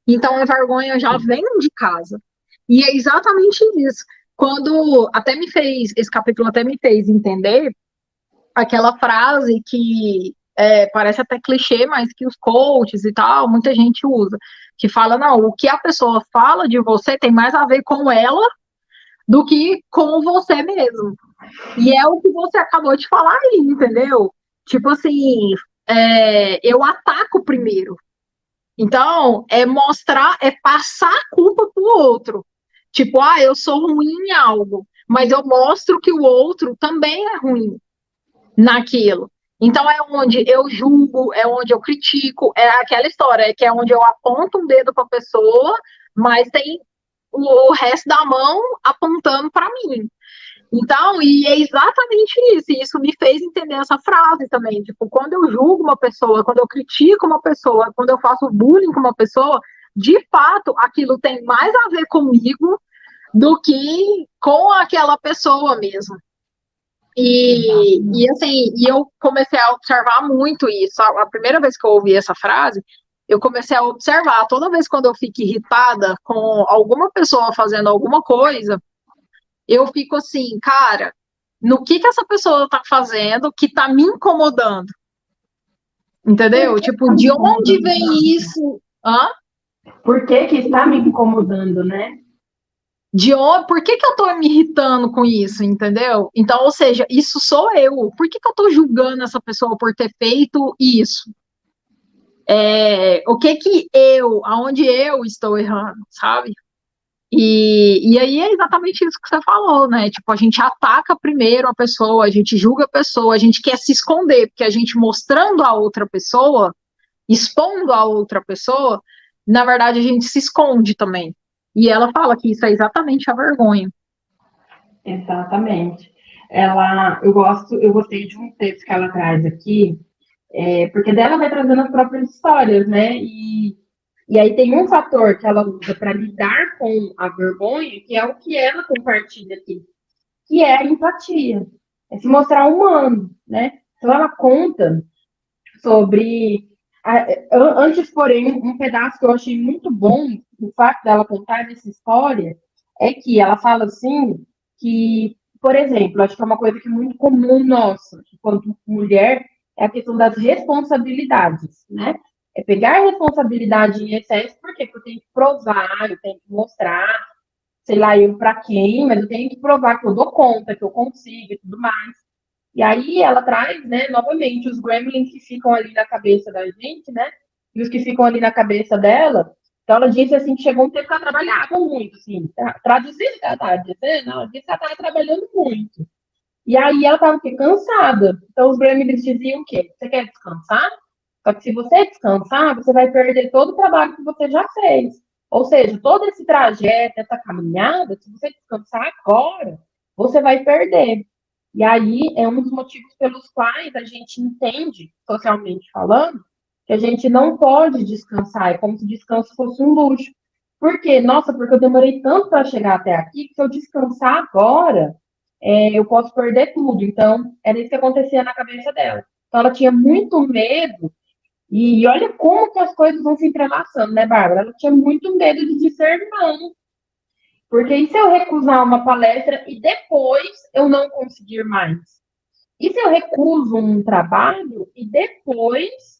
Então, a vergonha já vem de casa. E é exatamente isso. Quando até me fez, esse capítulo até me fez entender aquela frase que parece até clichê, mas que os coaches e tal, muita gente usa, que fala, não, o que a pessoa fala de você tem mais a ver com ela do que com você mesmo. E é o que você acabou de falar aí, entendeu? Tipo assim, eu ataco primeiro. Então, é mostrar, é passar a culpa pro outro. Tipo, ah, eu sou ruim em algo, mas eu mostro que o outro também é ruim naquilo. Então é onde eu julgo, é onde eu critico, é aquela história, é que é onde eu aponto um dedo para a pessoa, mas tem o resto da mão apontando para mim. Então, e é exatamente isso, e isso me fez entender essa frase também, tipo, quando eu julgo uma pessoa, quando eu critico uma pessoa, quando eu faço bullying com uma pessoa, de fato, aquilo tem mais a ver comigo do que com aquela pessoa mesmo. E assim, e eu comecei a observar muito isso. A primeira vez que eu ouvi essa frase, eu comecei a observar. Toda vez quando eu fico irritada com alguma pessoa fazendo alguma coisa, eu fico assim, cara, no que essa pessoa tá fazendo que tá me incomodando? Por Entendeu? que Tipo, está me de onde incomodando? vem isso? Hã? Por que que está me incomodando, né? De onde, por que eu tô me irritando com isso, entendeu? Então, ou seja, isso sou eu. Por que eu tô julgando essa pessoa por ter feito isso? O que que aonde eu estou errando, sabe? E aí é exatamente isso que você falou, né? Tipo, a gente ataca primeiro a pessoa, a gente julga a pessoa, a gente quer se esconder, porque a gente mostrando a outra pessoa, expondo a outra pessoa, na verdade a gente se esconde também. E ela fala que isso é exatamente a vergonha. Exatamente. Eu gostei de um texto que ela traz aqui, porque dela vai trazendo as próprias histórias, né? E aí tem um fator que ela usa para lidar com a vergonha, que é o que ela compartilha aqui, que é a empatia, é se mostrar humano, né? Então ela conta sobre. Antes, porém, um pedaço que eu achei muito bom do fato dela contar essa história é que ela fala assim que, por exemplo, acho que é uma coisa que é muito comum nossa, que quanto mulher, é a questão das responsabilidades, né? É pegar a responsabilidade em excesso, por quê? Porque eu tenho que provar, eu tenho que mostrar, sei lá, eu para quem, mas eu tenho que provar que eu dou conta, que eu consigo e tudo mais. E aí ela traz, né, novamente, os gremlins que ficam ali na cabeça da gente, né? E os que ficam ali na cabeça dela. Então ela disse assim que chegou um tempo que ela trabalhava muito, assim, traduzindo ela estava dizendo, ela disse que ela estava trabalhando muito. E aí ela estava cansada. Então os gremlins diziam o quê? Você quer descansar? Só que se você descansar, você vai perder todo o trabalho que você já fez. Ou seja, todo esse trajeto, essa caminhada, se você descansar agora, você vai perder. E aí é um dos motivos pelos quais a gente entende, socialmente falando, que a gente não pode descansar. É como se descanso fosse um luxo. Por quê? Nossa, porque eu demorei tanto para chegar até aqui que se eu descansar agora, eu posso perder tudo. Então, era isso que acontecia na cabeça dela. Então, ela tinha muito medo, e olha como que as coisas vão se entrelaçando, né, Bárbara? Ela tinha muito medo de dizer não. Porque e se eu recusar uma palestra e depois eu não conseguir mais? E se eu recuso um trabalho e depois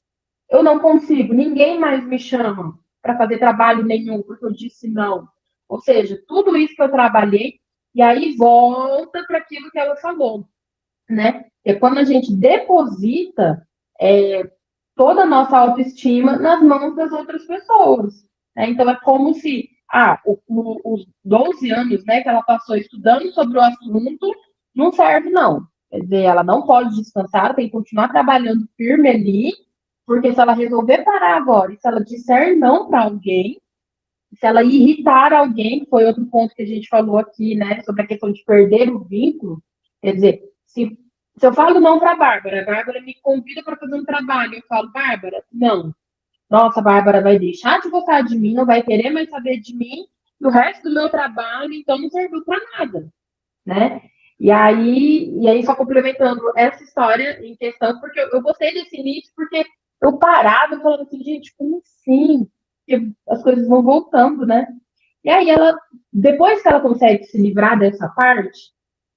eu não consigo, ninguém mais me chama para fazer trabalho nenhum porque eu disse não? Ou seja, tudo isso que eu trabalhei, e aí volta para aquilo que ela falou, né? É quando a gente deposita toda a nossa autoestima nas mãos das outras pessoas. Né? Então, é como se os 12 anos, né, que ela passou estudando sobre o assunto não serve, não. Quer dizer, ela não pode descansar, tem que continuar trabalhando firme ali, porque se ela resolver parar agora, e se ela disser não para alguém, se ela irritar alguém, que foi outro ponto que a gente falou aqui, né, sobre a questão de perder o vínculo, quer dizer, se eu falo não para a Bárbara me convida para fazer um trabalho, eu falo, Bárbara, não. Nossa, a Bárbara vai deixar de gostar de mim, não vai querer mais saber de mim, e o resto do meu trabalho, então, não serviu para nada, né? E aí, só complementando essa história em questão, porque eu gostei desse início, porque eu parava falando assim, gente, como assim? Porque as coisas vão voltando, né? E aí ela, depois que ela consegue se livrar dessa parte,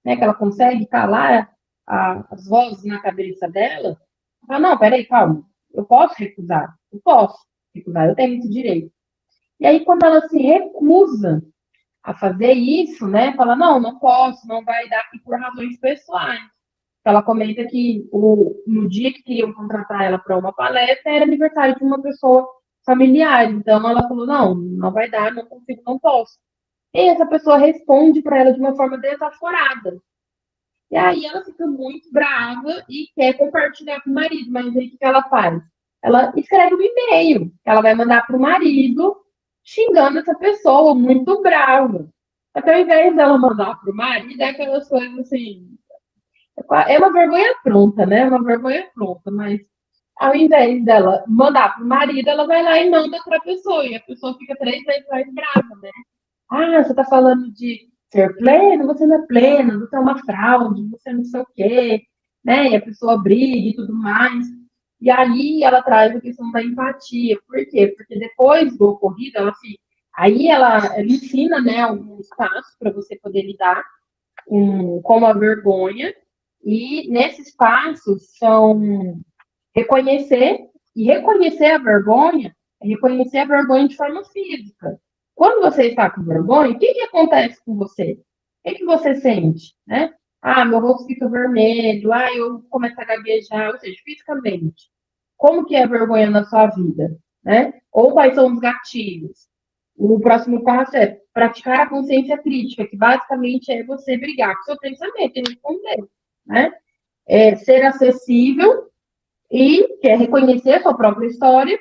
né, que ela consegue calar as vozes na cabeça dela, ela fala, não, peraí, calma, eu posso recusar, eu tenho esse direito. E aí, quando ela se recusa a fazer isso, né, fala, não, não posso, não vai dar aqui por razões pessoais. Ela comenta que no dia que queriam contratar ela para uma palestra, era aniversário de uma pessoa familiar. Então, ela falou, não, não vai dar, não consigo, não posso. E essa pessoa responde para ela de uma forma desaforada. E aí ela fica muito brava e quer compartilhar com o marido, mas aí o que ela faz? Ela escreve um e-mail que ela vai mandar para o marido xingando essa pessoa, muito brava. Até ao invés dela mandar para o marido, é aquelas coisas assim. É uma vergonha pronta, né? É uma vergonha pronta, mas ao invés dela mandar para o marido, ela vai lá e manda para a pessoa, e a pessoa fica 3 vezes mais brava, né? Ah, você está falando de ser pleno, você não é pleno, você é uma fraude, você não sei o quê, né? E a pessoa briga e tudo mais. E aí ela traz a questão da empatia. Por quê? Porque depois do ocorrido, ela ensina, né, alguns passos para você poder lidar com a vergonha. E nesses passos são reconhecer, e reconhecer a vergonha é reconhecer a vergonha de forma física. Quando você está com vergonha, o que acontece com você? O que você sente? Né? Ah, meu rosto fica vermelho, eu começo a gaguejar, ou seja, fisicamente. Como que é a vergonha na sua vida? Né? Ou quais são os gatilhos? O próximo passo é praticar a consciência crítica, que basicamente é você brigar com o seu pensamento e responder. Né? Ser acessível e quer reconhecer a sua própria história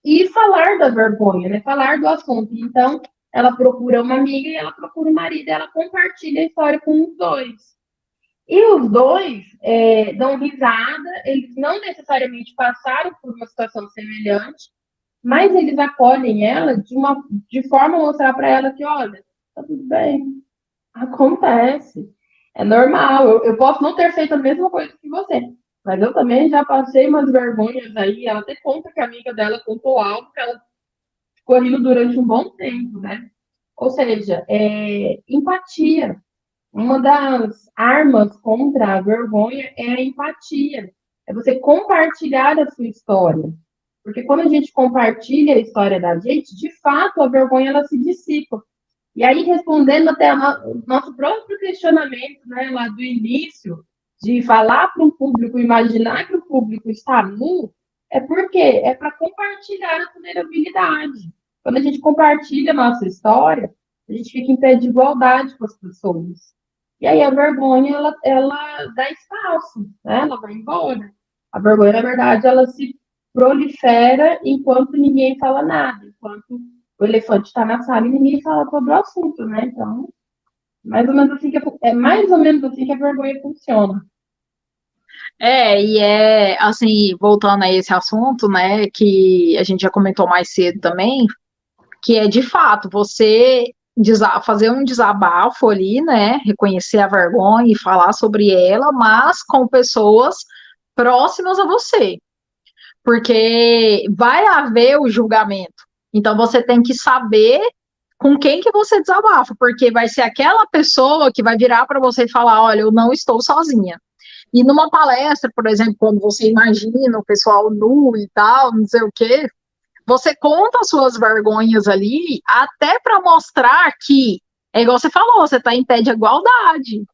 e falar da vergonha, né? Falar do assunto. Então, ela procura uma amiga e ela procura um marido, e ela compartilha a história com os dois. E os dois dão risada, eles não necessariamente passaram por uma situação semelhante, mas eles acolhem ela de forma a mostrar para ela que, olha, tá tudo bem, acontece. É normal. Eu posso não ter feito a mesma coisa que você. Mas eu também já passei umas vergonhas aí. Ela até conta que a amiga dela contou algo que ela ficou rindo durante um bom tempo, né? Ou seja, empatia. Uma das armas contra a vergonha é a empatia. É você compartilhar a sua história. Porque quando a gente compartilha a história da gente, de fato, a vergonha ela se dissipa. E aí, respondendo até o nosso próprio questionamento, né, lá do início, de falar para um público, imaginar que o público está nu, é porque é para compartilhar a vulnerabilidade. Quando a gente compartilha a nossa história, a gente fica em pé de igualdade com as pessoas. E aí a vergonha, ela dá espaço, né? Ela vai embora. A vergonha, na verdade, ela se prolifera enquanto ninguém fala nada, enquanto o elefante está na sala e ninguém fala sobre o assunto, né? Então, é mais ou menos assim que a vergonha funciona. E é assim, voltando a esse assunto, né, que a gente já comentou mais cedo também, que é de fato você fazer um desabafo ali, né? Reconhecer a vergonha e falar sobre ela, mas com pessoas próximas a você, porque vai haver o julgamento. Então você tem que saber com quem que você desabafa, porque vai ser aquela pessoa que vai virar para você e falar, olha, eu não estou sozinha. E numa palestra, por exemplo, quando você imagina o pessoal nu e tal, não sei o quê, você conta as suas vergonhas ali, até para mostrar que, é igual você falou, você está em pé de igualdade,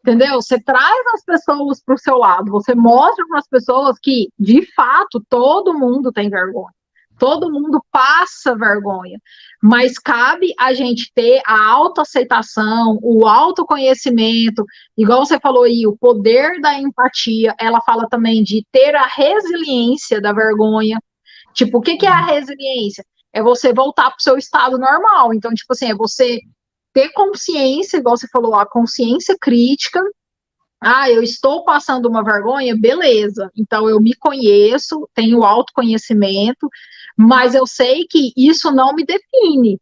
entendeu? Você traz as pessoas para o seu lado, você mostra para as pessoas que, de fato, todo mundo tem vergonha. Todo mundo passa vergonha, mas cabe a gente ter a autoaceitação, o autoconhecimento, igual você falou aí, o poder da empatia. Ela fala também de ter a resiliência da vergonha. Tipo, o que que é a resiliência? É você voltar para o seu estado normal. Então, tipo assim, é você ter consciência, igual você falou, a consciência crítica. Ah, eu estou passando uma vergonha, beleza. Então eu me conheço, tenho autoconhecimento, mas eu sei que isso não me define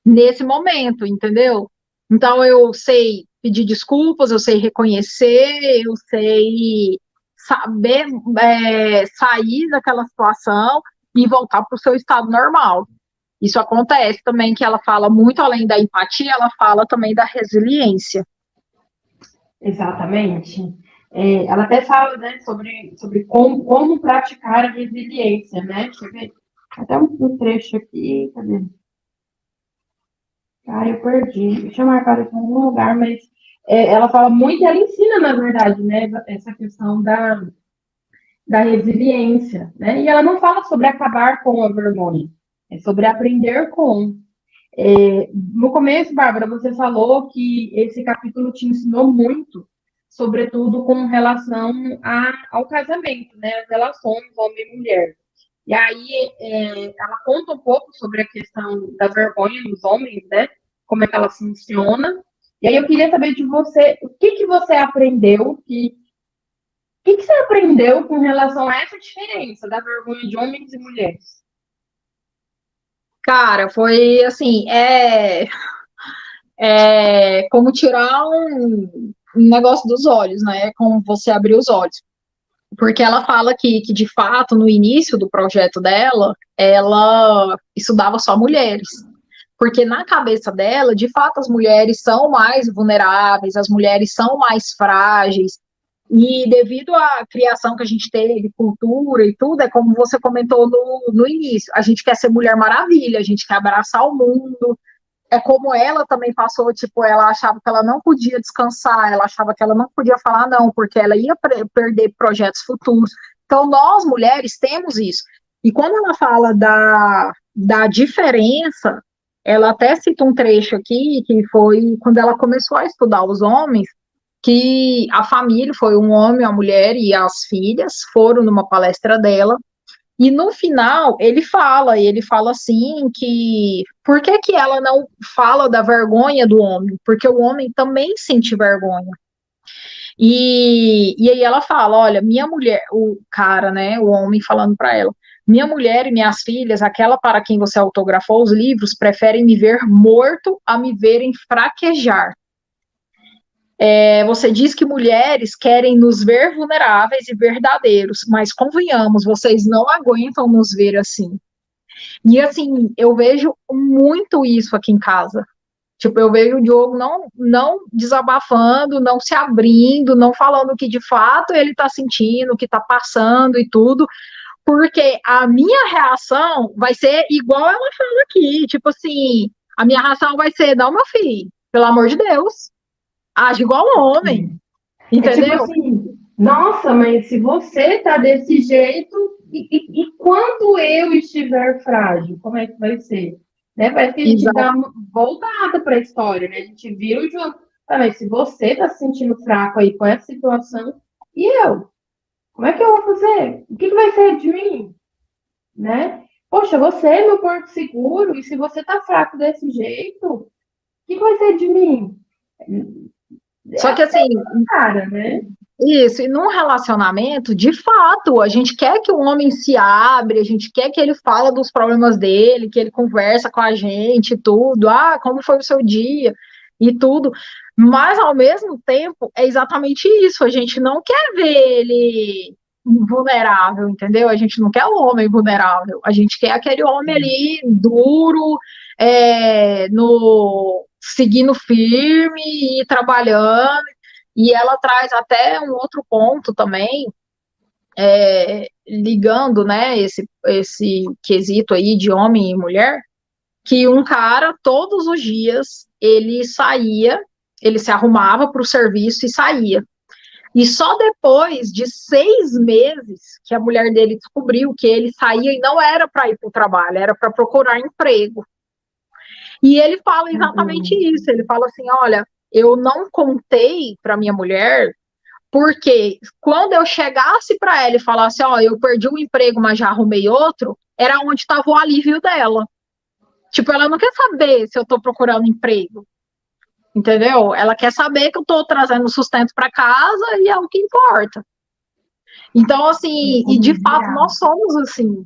nesse momento, entendeu? Então eu sei pedir desculpas, eu sei reconhecer, eu sei saber sair daquela situação e voltar para o seu estado normal. Isso acontece também, que ela fala muito além da empatia, ela fala também da resiliência. Exatamente. Ela até fala, né, sobre como praticar a resiliência, né? Deixa eu ver. Até um trecho aqui, cadê? Ah, eu perdi. Deixa eu marcar aqui em algum lugar, mas ela fala muito, ela ensina, na verdade, né, essa questão da resiliência, né? E ela não fala sobre acabar com a vergonha, é sobre aprender com. No começo, Bárbara, você falou que esse capítulo te ensinou muito, sobretudo com relação ao casamento, né? As relações homem e mulher. E aí ela conta um pouco sobre a questão da vergonha nos homens, né? Como é que ela funciona. E aí eu queria saber de você, o que que você aprendeu, que você aprendeu com relação a essa diferença da vergonha de homens e mulheres? Cara, foi assim, como tirar um negócio dos olhos, né? É como você abrir os olhos. Porque ela fala que, de fato, no início do projeto dela, ela estudava só mulheres. Porque na cabeça dela, de fato, as mulheres são mais vulneráveis, as mulheres são mais frágeis. E devido à criação que a gente teve, cultura e tudo, é como você comentou no início, a gente quer ser Mulher Maravilha, a gente quer abraçar o mundo, é como ela também passou, tipo, ela achava que ela não podia descansar, ela achava que ela não podia falar não, porque ela ia perder projetos futuros. Então, nós, mulheres, temos isso. E quando ela fala da diferença, ela até cita um trecho aqui, que foi quando ela começou a estudar os homens, que a família foi um homem, uma mulher e as filhas foram numa palestra dela, e no final, ele fala assim que por que que ela não fala da vergonha do homem? Porque o homem também sente vergonha. E aí ela fala, olha, minha mulher, o cara, né, o homem falando para ela, minha mulher e minhas filhas, aquela para quem você autografou os livros, preferem me ver morto a me verem fraquejar. Você diz que mulheres querem nos ver vulneráveis e verdadeiros, mas convenhamos, vocês não aguentam nos ver assim. E assim, eu vejo muito isso aqui em casa. Tipo, eu vejo o Diogo não desabafando, não se abrindo, não falando o que de fato ele tá sentindo, o que tá passando e tudo, porque a minha reação vai ser igual ela fala aqui, tipo assim, a minha reação vai ser, não, meu filho, pelo amor de Deus, age igual homem, É tipo entendeu? assim, nossa, mas se você tá desse jeito, e quando eu estiver frágil, como é que vai ser? Né? Parece que a gente dá Exato. uma voltada para a história, né? A gente vira o jogo. Tá, mas se você tá se sentindo fraco aí com essa situação, e eu? Como é que eu vou fazer? O que vai ser de mim? Né? Poxa, você é meu porto seguro, e se você tá fraco desse jeito, o que vai ser de mim? É Só que a assim, cara, né? Isso, e num relacionamento, de fato, a gente quer que o homem se abre, a gente quer que ele fala dos problemas dele, que ele conversa com a gente, tudo, como foi o seu dia e tudo, mas ao mesmo tempo é exatamente isso, a gente não quer ver ele vulnerável, entendeu? A gente não quer o homem vulnerável, a gente quer aquele homem ali duro, no seguindo firme e trabalhando. E ela traz até um outro ponto também, ligando, né, esse quesito aí de homem e mulher, que um cara, todos os dias, ele saía, ele se arrumava para o serviço e saía. E só depois de 6 meses que a mulher dele descobriu que ele saía e não era para ir para o trabalho, era para procurar emprego. E ele fala exatamente isso. Ele fala assim: olha, eu não contei para minha mulher. Porque quando eu chegasse para ela e falasse, eu perdi um emprego, mas já arrumei outro, era onde estava o alívio dela. Tipo, ela não quer saber se eu estou procurando emprego, entendeu? Ela quer saber que eu estou trazendo sustento para casa e é o que importa. Então, assim, e de fato nós somos assim.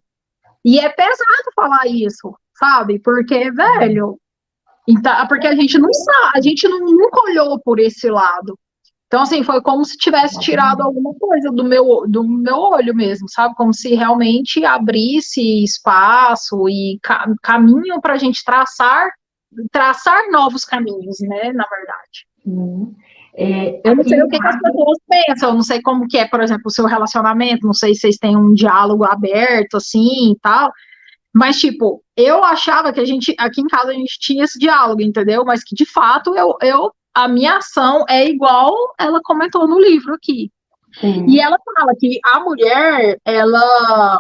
E é pesado falar isso, sabe? Porque, velho, então, porque a gente não sabe, a gente nunca olhou por esse lado. Então, assim, foi como se tivesse tirado alguma coisa do meu olho mesmo, sabe? Como se realmente abrisse espaço e caminho para a gente traçar novos caminhos, né? Na verdade. Eu não sei o que as pessoas pensam, eu não sei como que é, por exemplo, o seu relacionamento, não sei se vocês têm um diálogo aberto, assim, e tal, mas, tipo, eu achava que aqui em casa, a gente tinha esse diálogo, entendeu? Mas que, de fato, a minha ação é igual ela comentou no livro aqui. Sim. E ela fala que a mulher,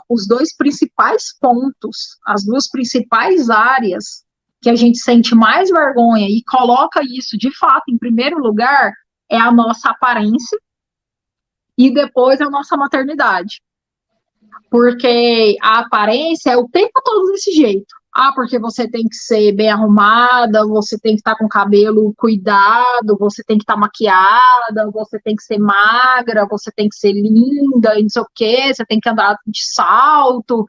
os dois principais pontos, as duas principais áreas que a gente sente mais vergonha e coloca isso, de fato, em primeiro lugar, é a nossa aparência e depois a nossa maternidade. Porque a aparência é o tempo todo desse jeito. Porque você tem que ser bem arrumada, você tem que estar com o cabelo cuidado, você tem que estar maquiada, você tem que ser magra, você tem que ser linda, e não sei o quê, você tem que andar de salto.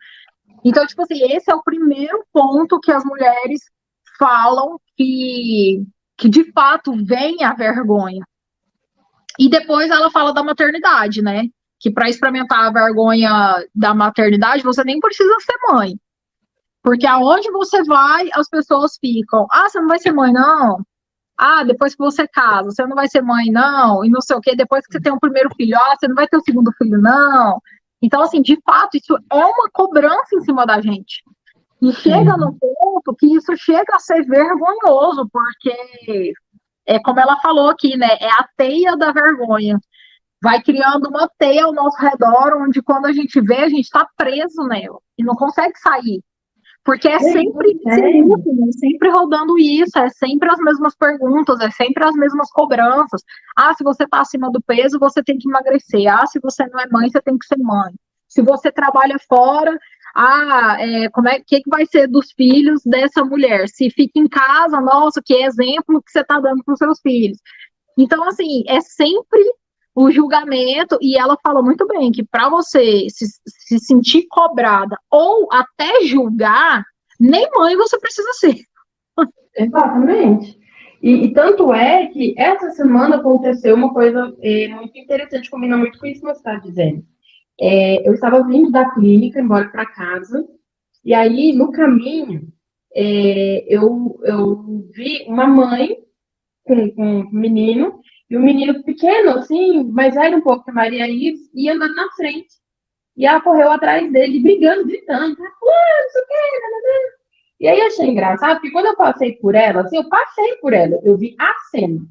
Então, tipo assim, esse é o primeiro ponto que as mulheres falam que de fato vem a vergonha. E depois ela fala da maternidade, né? Que para experimentar a vergonha da maternidade, você nem precisa ser mãe. Porque aonde você vai, as pessoas ficam: você não vai ser mãe, não? Depois que você casa, você não vai ser mãe, não? E não sei o quê, depois que você tem o primeiro filho, você não vai ter o segundo filho, não? Então, assim, de fato, isso é uma cobrança em cima da gente. E chega no ponto que isso chega a ser vergonhoso, porque como ela falou aqui, né? É a teia da vergonha. Vai criando uma teia ao nosso redor, onde quando a gente vê, a gente está preso nela e não consegue sair. Porque é sempre sempre rodando isso, é sempre as mesmas perguntas, é sempre as mesmas cobranças. Se você está acima do peso, você tem que emagrecer. Se você não é mãe, você tem que ser mãe. Se você trabalha fora, que vai ser dos filhos dessa mulher? Se fica em casa, nossa, que exemplo que você está dando para os seus filhos. Então, assim, é sempre o julgamento, e ela falou muito bem que para você se sentir cobrada ou até julgar, nem mãe você precisa ser. Exatamente. E tanto é que essa semana aconteceu uma coisa muito interessante, combina muito com isso que você está dizendo. Eu estava vindo da clínica, embora para casa, e aí, no caminho, eu vi uma mãe com um menino, e um menino pequeno, assim, mais velho um pouco que a Maria Ives, e andando na frente. E ela correu atrás dele, brigando, gritando, não sei o quê. E aí achei engraçado, porque quando eu passei por ela, assim, eu passei por ela, eu vi a cena.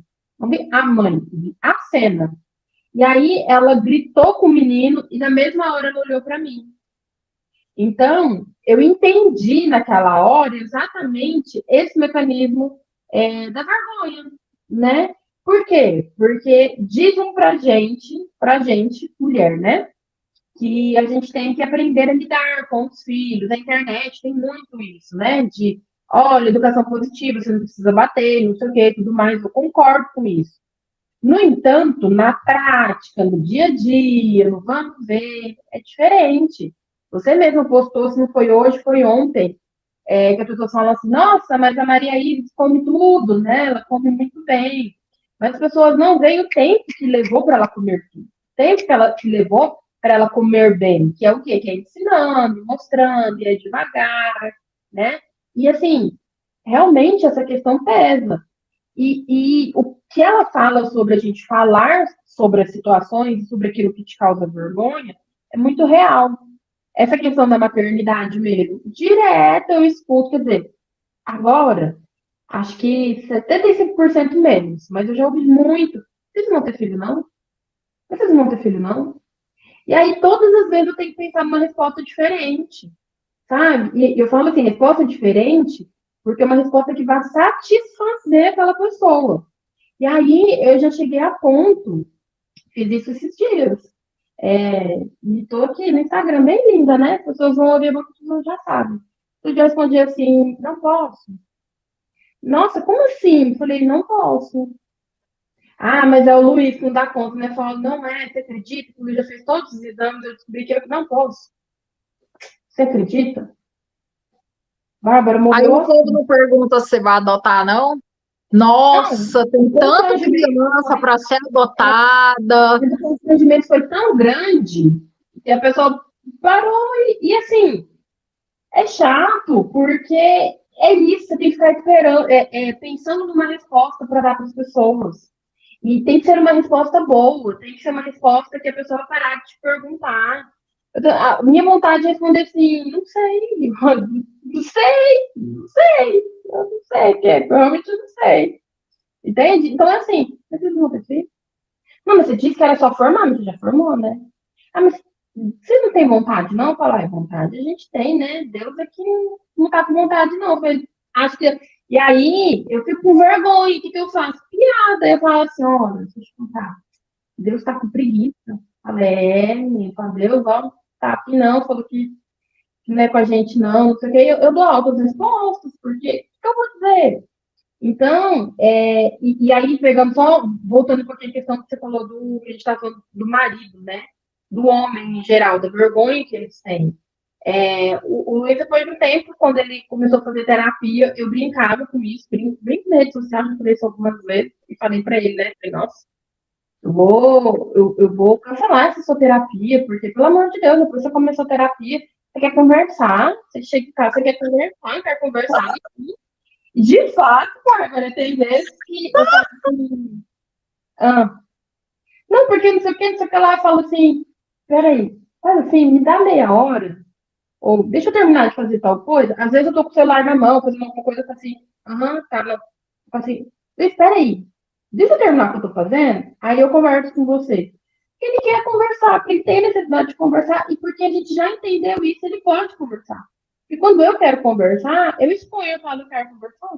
Não vi a mãe, eu vi a cena. E aí ela gritou com o menino e na mesma hora ela olhou para mim. Então, eu entendi naquela hora exatamente esse mecanismo da vergonha, né? Por quê? Porque dizem pra gente, mulher, né? Que a gente tem que aprender a lidar com os filhos. A internet tem muito isso, né? De, olha, educação positiva, você não precisa bater, não sei o quê, tudo mais. Eu concordo com isso. No entanto, na prática, no dia a dia, no vamos ver, é diferente. Você mesmo postou, se não foi hoje, foi ontem, que as pessoas falam assim, nossa, mas a Maria Iris come tudo, né? Ela come muito bem. Mas as pessoas não veem o tempo que levou para ela comer tudo. O tempo que levou para ela comer bem, que é o quê? Que é ensinando, mostrando, e é devagar, né? E assim, realmente essa questão pesa. E o que ela fala sobre a gente falar sobre as situações, sobre aquilo que te causa vergonha, é muito real. Essa questão da maternidade mesmo, direto eu escuto, quer dizer, agora, acho que 75% menos, mas eu já ouvi muito. Vocês não vão ter filho, não? Vocês não vão ter filho, não? E aí, todas as vezes eu tenho que pensar numa resposta diferente, sabe? E eu falo assim, resposta diferente, porque é uma resposta que vai satisfazer aquela pessoa. E aí eu já cheguei a ponto, fiz isso esses dias. E tô aqui no Instagram, bem linda, né? As pessoas vão ouvir, mas as pessoas já sabem. Eu já respondi assim, não posso. Nossa, como assim? Falei, não posso. Ah, mas é o Luiz que não dá conta, né? Falo, não é, você acredita que o Luiz já fez todos os exames, eu descobri que eu não posso. Você acredita? Bárbara Aí morreu o povo assim. não pergunta se vai adotar, não? Não, Nossa, o tem tanta constrangimento criança foi, para ser adotada. mas o constrangimento foi tão grande que a pessoa parou e assim, é chato, porque é isso, você tem que ficar esperando, pensando numa resposta para dar para as pessoas. E tem que ser uma resposta boa, tem que ser uma resposta que a pessoa vai parar de te perguntar. A minha vontade é responder assim, não sei, não sei, não sei, eu não sei, porque realmente eu não sei. Entende? Então é assim, mas vocês não vão ter filho? Não, mas você disse que era só formar, mas você já formou, né? Ah, mas você não tem vontade, não? Falar, é vontade a gente tem, né? Deus é que não tá com vontade, não. Eu falei, acho que. E aí, eu fico com vergonha, o que, que eu faço? Piada. Eu falo assim, olha, deixa eu te contar. Deus tá com preguiça. Eu falei, falo, Deus, ó, tá aqui não, falou que não é com a gente, não, não sei o quê. Eu dou altas respostas, porque o que eu vou dizer? Então, e aí, pegando só, voltando um pouquinho a questão que você falou do, que a gente estava falando do marido, né? Do homem em geral, da vergonha que eles têm. O Luiz, depois de um tempo, quando ele começou a fazer terapia, eu brincava com isso, brinco na rede social, já falei isso algumas vezes, e falei para ele, né? Falei, nossa, eu vou cancelar essa sua terapia, porque, pelo amor de Deus, depois você começou a terapia, você quer conversar, você chega em casa, você quer conversar, de fato, Bárbara, tem vezes que eu falo assim, ah, não, porque não sei o que, não sei o que lá, eu falo assim, peraí, faz assim, me dá meia hora, ou deixa eu terminar de fazer tal coisa. Às vezes eu tô com o celular na mão, fazendo alguma coisa, eu falo assim, aham, tá, não. Eu falo assim, espera aí, deixa eu terminar o que eu tô fazendo, aí eu converso com você. Ele quer conversar, porque ele tem necessidade de conversar, e porque a gente já entendeu isso, ele pode conversar. E quando eu quero conversar, eu exponho, eu falo, eu quero conversar.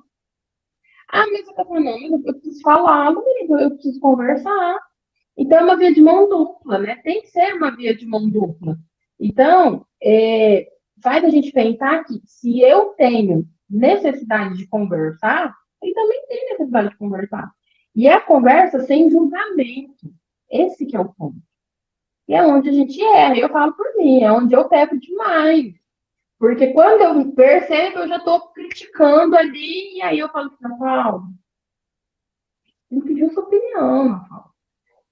Ah, mas você tá falando, não, mas eu preciso falar, amigo, eu preciso conversar. Então, é uma via de mão dupla, né? Tem que ser uma via de mão dupla. Então, faz a gente pensar que se eu tenho necessidade de conversar, ele também tem necessidade de conversar. E a conversa sem julgamento. Esse que é o ponto. E é onde a gente erra. Eu falo por mim, é onde eu peco demais. Porque quando eu percebo, eu já estou criticando ali, e aí eu falo assim, Paulo, não pediu sua opinião, Rafael.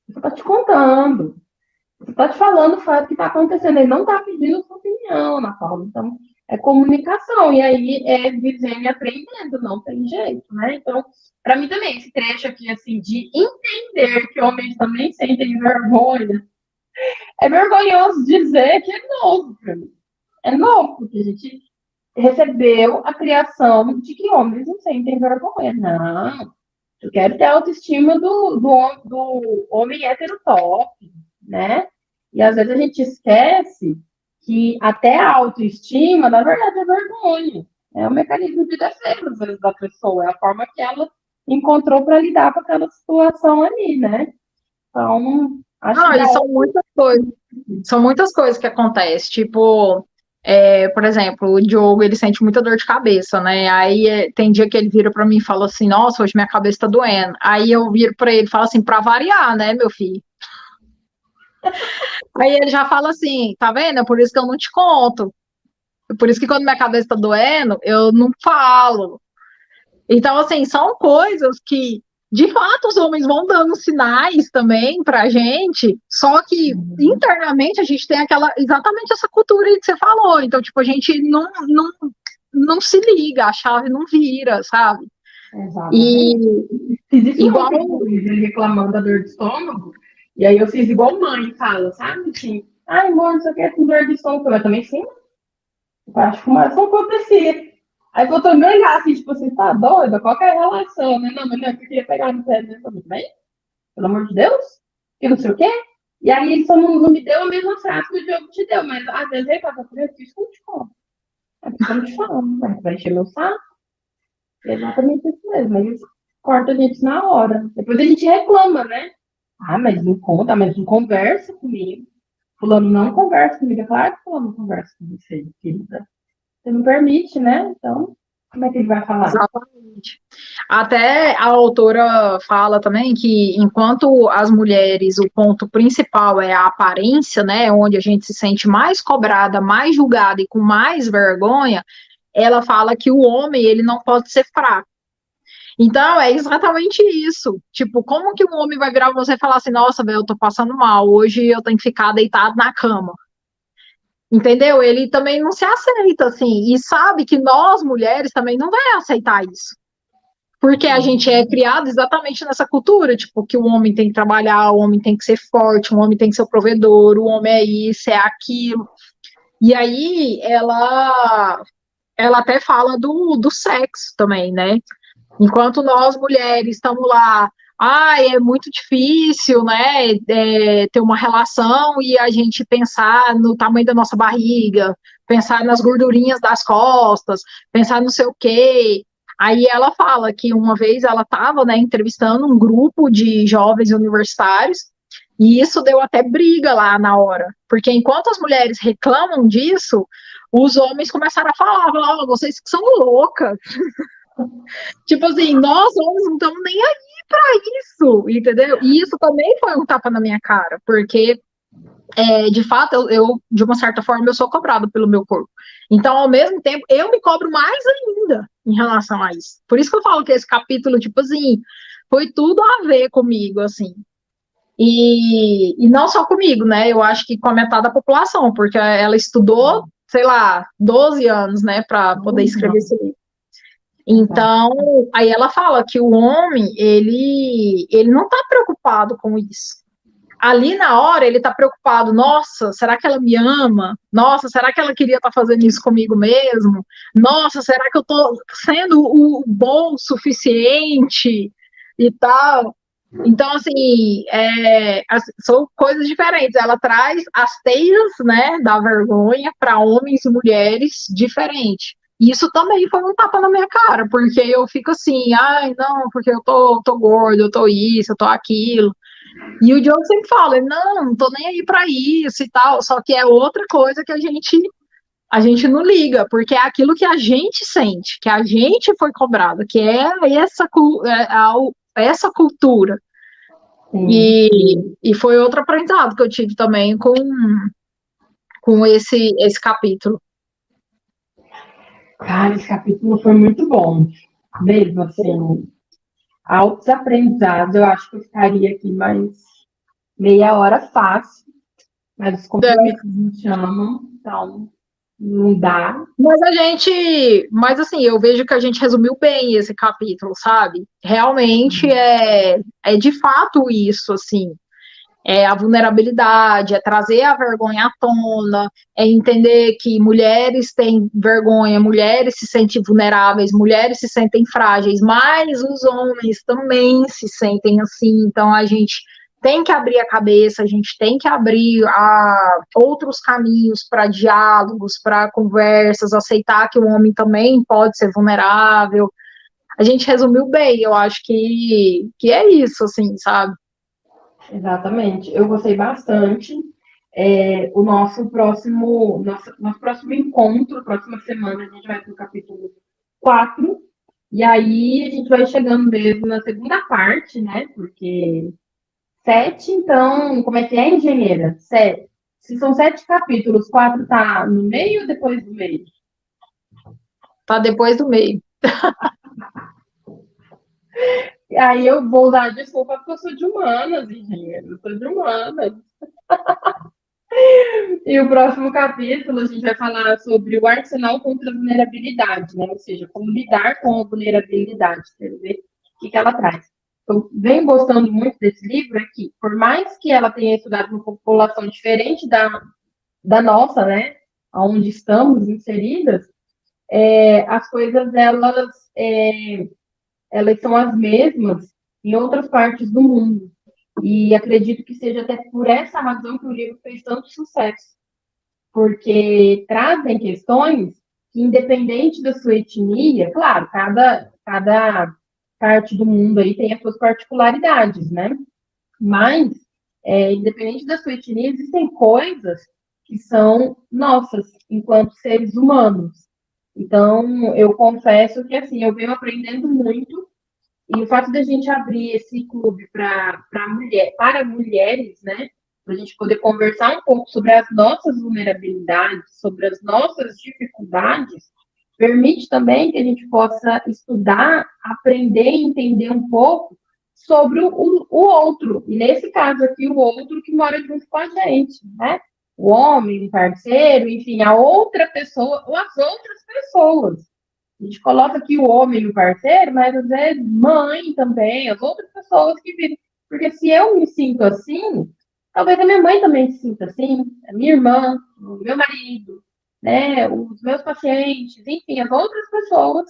Você está te contando. Você está te falando o fato que está acontecendo. Ele não está pedindo sua opinião, Ana Paula. Então, é comunicação. E aí é vivendo e aprendendo. Não tem jeito, né? Então, para mim também, esse trecho aqui, assim, de entender que homens também sentem vergonha. É vergonhoso dizer que é novo para mim. É novo, porque a gente recebeu a criação de que homens não sentem vergonha. Não. Eu quero ter a autoestima do homem hétero top, né? E às vezes a gente esquece que até a autoestima, na verdade, é vergonha. É um mecanismo de defesa, às vezes, da pessoa. É a forma que ela encontrou para lidar com aquela situação ali, né? Então, acho que Não, já e é. são muitas coisas que acontecem. Tipo, Por exemplo, o Diogo, ele sente muita dor de cabeça, né? Aí tem dia que ele vira pra mim e fala assim, nossa, hoje minha cabeça tá doendo. Aí eu viro pra ele e falo assim, pra variar, né, meu filho? Aí ele já fala assim, tá vendo? É por isso que eu não te conto. É por isso que quando minha cabeça tá doendo, eu não falo. Então, assim, são coisas que, de fato, os homens vão dando sinais também pra gente, só que internamente a gente tem exatamente essa cultura aí que você falou. Então, tipo, a gente não se liga, a chave não vira, sabe? E Exatamente. Existe um igual. capítulo ele reclamando da dor de estômago, e aí eu fiz igual mãe fala, sabe? Assim, ai, amor, não sei o que, com dor de estômago. Eu também sim, eu acho que uma só acontecia. Aí eu tô meio assim, tipo, você tá doida? Qual que é a relação, né? Não, mas não, eu queria pegar no pé dele, tudo bem? Pelo amor de Deus? Que não sei o quê. E aí ele só não me deu a mesma frase que o Diogo te deu, mas às vezes ele tava por isso que eu te conto. É porque eu não te falo, né? Vai encher meu saco. É exatamente isso mesmo. Eles cortam a gente na hora. Depois a gente reclama, né? Ah, mas não conta, mas não conversa comigo. Fulano não conversa comigo. É claro que fulano não conversa com você, querida. Você não permite, né? Então, como é que ele vai falar? Exatamente. Até a autora fala também que enquanto as mulheres, o ponto principal é a aparência, né, onde a gente se sente mais cobrada, mais julgada e com mais vergonha, ela fala que o homem, ele não pode ser fraco. Então, é exatamente isso. Tipo, como que um homem vai virar você e falar assim, nossa, velho, eu tô passando mal, hoje eu tenho que ficar deitado na cama. Entendeu? Ele também não se aceita, assim, e sabe que nós, mulheres, também não vai aceitar isso. Porque a gente é criado exatamente nessa cultura, tipo, que o homem tem que trabalhar, o homem tem que ser forte, o homem tem que ser o provedor, o homem é isso, é aquilo. E aí ela até fala do sexo também, né? Enquanto nós mulheres estamos lá, é muito difícil, né, ter uma relação e a gente pensar no tamanho da nossa barriga, pensar nas gordurinhas das costas, pensar não sei o quê. Aí ela fala que uma vez ela estava, né, entrevistando um grupo de jovens universitários e isso deu até briga lá na hora, porque enquanto as mulheres reclamam disso, os homens começaram a falar, vocês que são loucas. Tipo assim, nós homens não estamos nem aí pra isso, entendeu? E isso também foi um tapa na minha cara, porque, de fato, de uma certa forma, eu sou cobrado pelo meu corpo. Então, ao mesmo tempo, eu me cobro mais ainda em relação a isso. Por isso que eu falo que esse capítulo, tipo assim, foi tudo a ver comigo, assim. E não só comigo, né? Eu acho que com a metade da população, porque ela estudou, sei lá, 12 anos, né, para poder escrever esse livro. Então, aí ela fala que o homem, ele não está preocupado com isso. Ali na hora, ele está preocupado, nossa, será que ela me ama? Nossa, será que ela queria estar fazendo isso comigo mesmo? Nossa, será que eu estou sendo o bom o suficiente? E tal. Então, assim, são coisas diferentes. Ela traz as teias, né, da vergonha para homens e mulheres diferentes. E isso também foi um tapa na minha cara, porque eu fico assim, ai, não, porque eu tô gordo, eu tô isso, eu tô aquilo. E o Diogo sempre fala, não tô nem aí para isso e tal, só que é outra coisa que a gente não liga, porque é aquilo que a gente sente, que a gente foi cobrado, que é essa cultura. E foi outro aprendizado que eu tive também com esse capítulo. Cara, esse capítulo foi muito bom. Mesmo assim, altos aprendizados. Eu acho que eu ficaria aqui mais meia hora fácil, mas os compromissos me chamam, então não dá. Mas assim, eu vejo que a gente resumiu bem esse capítulo, sabe? Realmente é de fato isso, assim. É a vulnerabilidade, é trazer a vergonha à tona, é entender que mulheres têm vergonha, mulheres se sentem vulneráveis, mulheres se sentem frágeis, mas os homens também se sentem assim, então a gente tem que abrir a cabeça, a gente tem que abrir outros caminhos para diálogos, para conversas, aceitar que o homem também pode ser vulnerável. A gente resumiu bem, eu acho que é isso, assim, sabe? Exatamente. Eu gostei bastante. o nosso próximo encontro, próxima semana, a gente vai para o capítulo 4, e aí a gente vai chegando mesmo na segunda parte, né? Porque 7, então, como é que é, engenheira? 7. Se são 7 capítulos, 4 tá no meio ou depois do meio? Tá depois do meio. Aí eu vou usar a desculpa porque eu sou de humanas, engenheira. Eu sou de humanas. E o próximo capítulo a gente vai falar sobre o arsenal contra a vulnerabilidade, né? Ou seja, como lidar com a vulnerabilidade. Quero ver o que ela traz. Eu venho gostando muito desse livro aqui, por mais que ela tenha estudado uma população diferente da nossa, né? Onde estamos inseridas, as coisas elas são as mesmas em outras partes do mundo. E acredito que seja até por essa razão que o livro fez tanto sucesso, porque trazem questões que, independente da sua etnia, claro, cada parte do mundo aí tem as suas particularidades, né? Mas, independente da sua etnia, existem coisas que são nossas, enquanto seres humanos. Então, eu confesso que, assim, eu venho aprendendo muito, e o fato da gente abrir esse clube para mulheres, né? Para a gente poder conversar um pouco sobre as nossas vulnerabilidades, sobre as nossas dificuldades, permite também que a gente possa estudar, aprender e entender um pouco sobre o outro. E nesse caso aqui, o outro que mora junto com a gente, né? O homem, o parceiro, enfim, a outra pessoa ou as outras pessoas. A gente coloca aqui o homem e o parceiro, mas às vezes mãe também, as outras pessoas que vivem. Porque se eu me sinto assim, talvez a minha mãe também se sinta assim, a minha irmã, o meu marido, né, os meus pacientes, enfim, as outras pessoas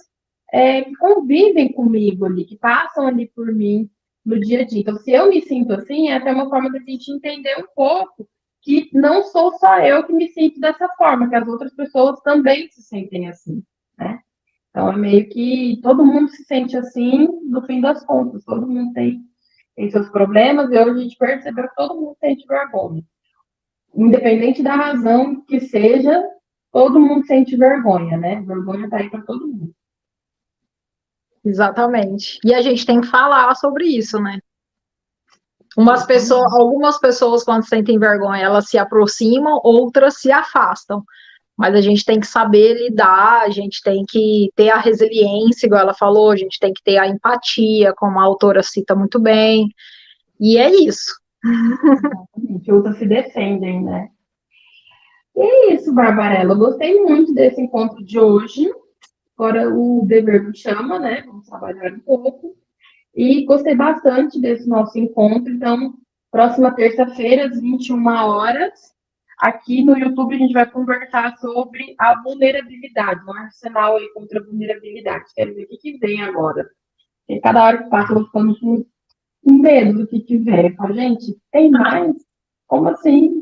que convivem comigo ali, que passam ali por mim no dia a dia. Então, se eu me sinto assim, é até uma forma da gente entender um pouco que não sou só eu que me sinto dessa forma, que as outras pessoas também se sentem assim, né? Então, é meio que todo mundo se sente assim, no fim das contas, todo mundo tem seus problemas, e hoje a gente percebeu que todo mundo sente vergonha. Independente da razão que seja, todo mundo sente vergonha, né? Vergonha tá aí para todo mundo. Exatamente. E a gente tem que falar sobre isso, né? Algumas pessoas, quando sentem vergonha, elas se aproximam, outras se afastam. Mas a gente tem que saber lidar, a gente tem que ter a resiliência, igual ela falou, a gente tem que ter a empatia, como a autora cita muito bem. E é isso. Exatamente. Outras se defendem, né? E é isso, Barbarella. Eu gostei muito desse encontro de hoje. Agora o dever me chama, né? Vamos trabalhar um pouco. E gostei bastante desse nosso encontro. Então, próxima terça-feira, às 21 horas, aqui no YouTube, a gente vai conversar sobre a vulnerabilidade, um arsenal aí contra a vulnerabilidade. Quero ver o que vem agora. Porque cada hora que passa, eu vou ficando com medo do que vem. Eu falo, gente, tem mais? Como assim?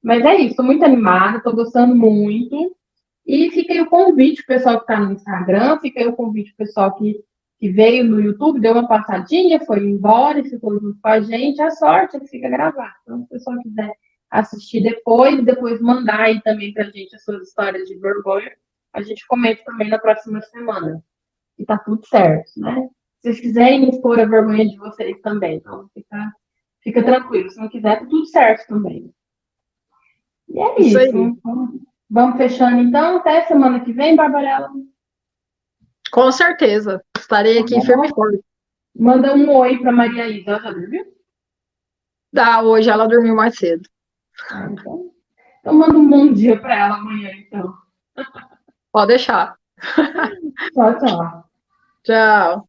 Mas é isso, estou muito animada, estou gostando muito. E fica aí o convite, o pessoal que está no Instagram, fica aí o convite, o pessoal que veio no YouTube, deu uma passadinha, foi embora e ficou junto com a gente. A sorte é que fica gravado. Então, se o pessoal quiser assistir depois, e depois mandar aí também para a gente as suas histórias de vergonha, a gente comenta também na próxima semana. E tá tudo certo, né? Se vocês quiserem expor a vergonha de vocês também, então fica tranquilo. Se não quiser, tá tudo certo também. E é Isso isso. aí. Vamos fechando então. Até semana que vem, Barbarella. Com certeza. Estarei aqui firme e forte. Manda um oi para Maria Isa, ela já dormiu? Hoje ela dormiu mais cedo. Então manda um bom dia para ela amanhã, então. Pode deixar. Tchau, tchau. Tchau.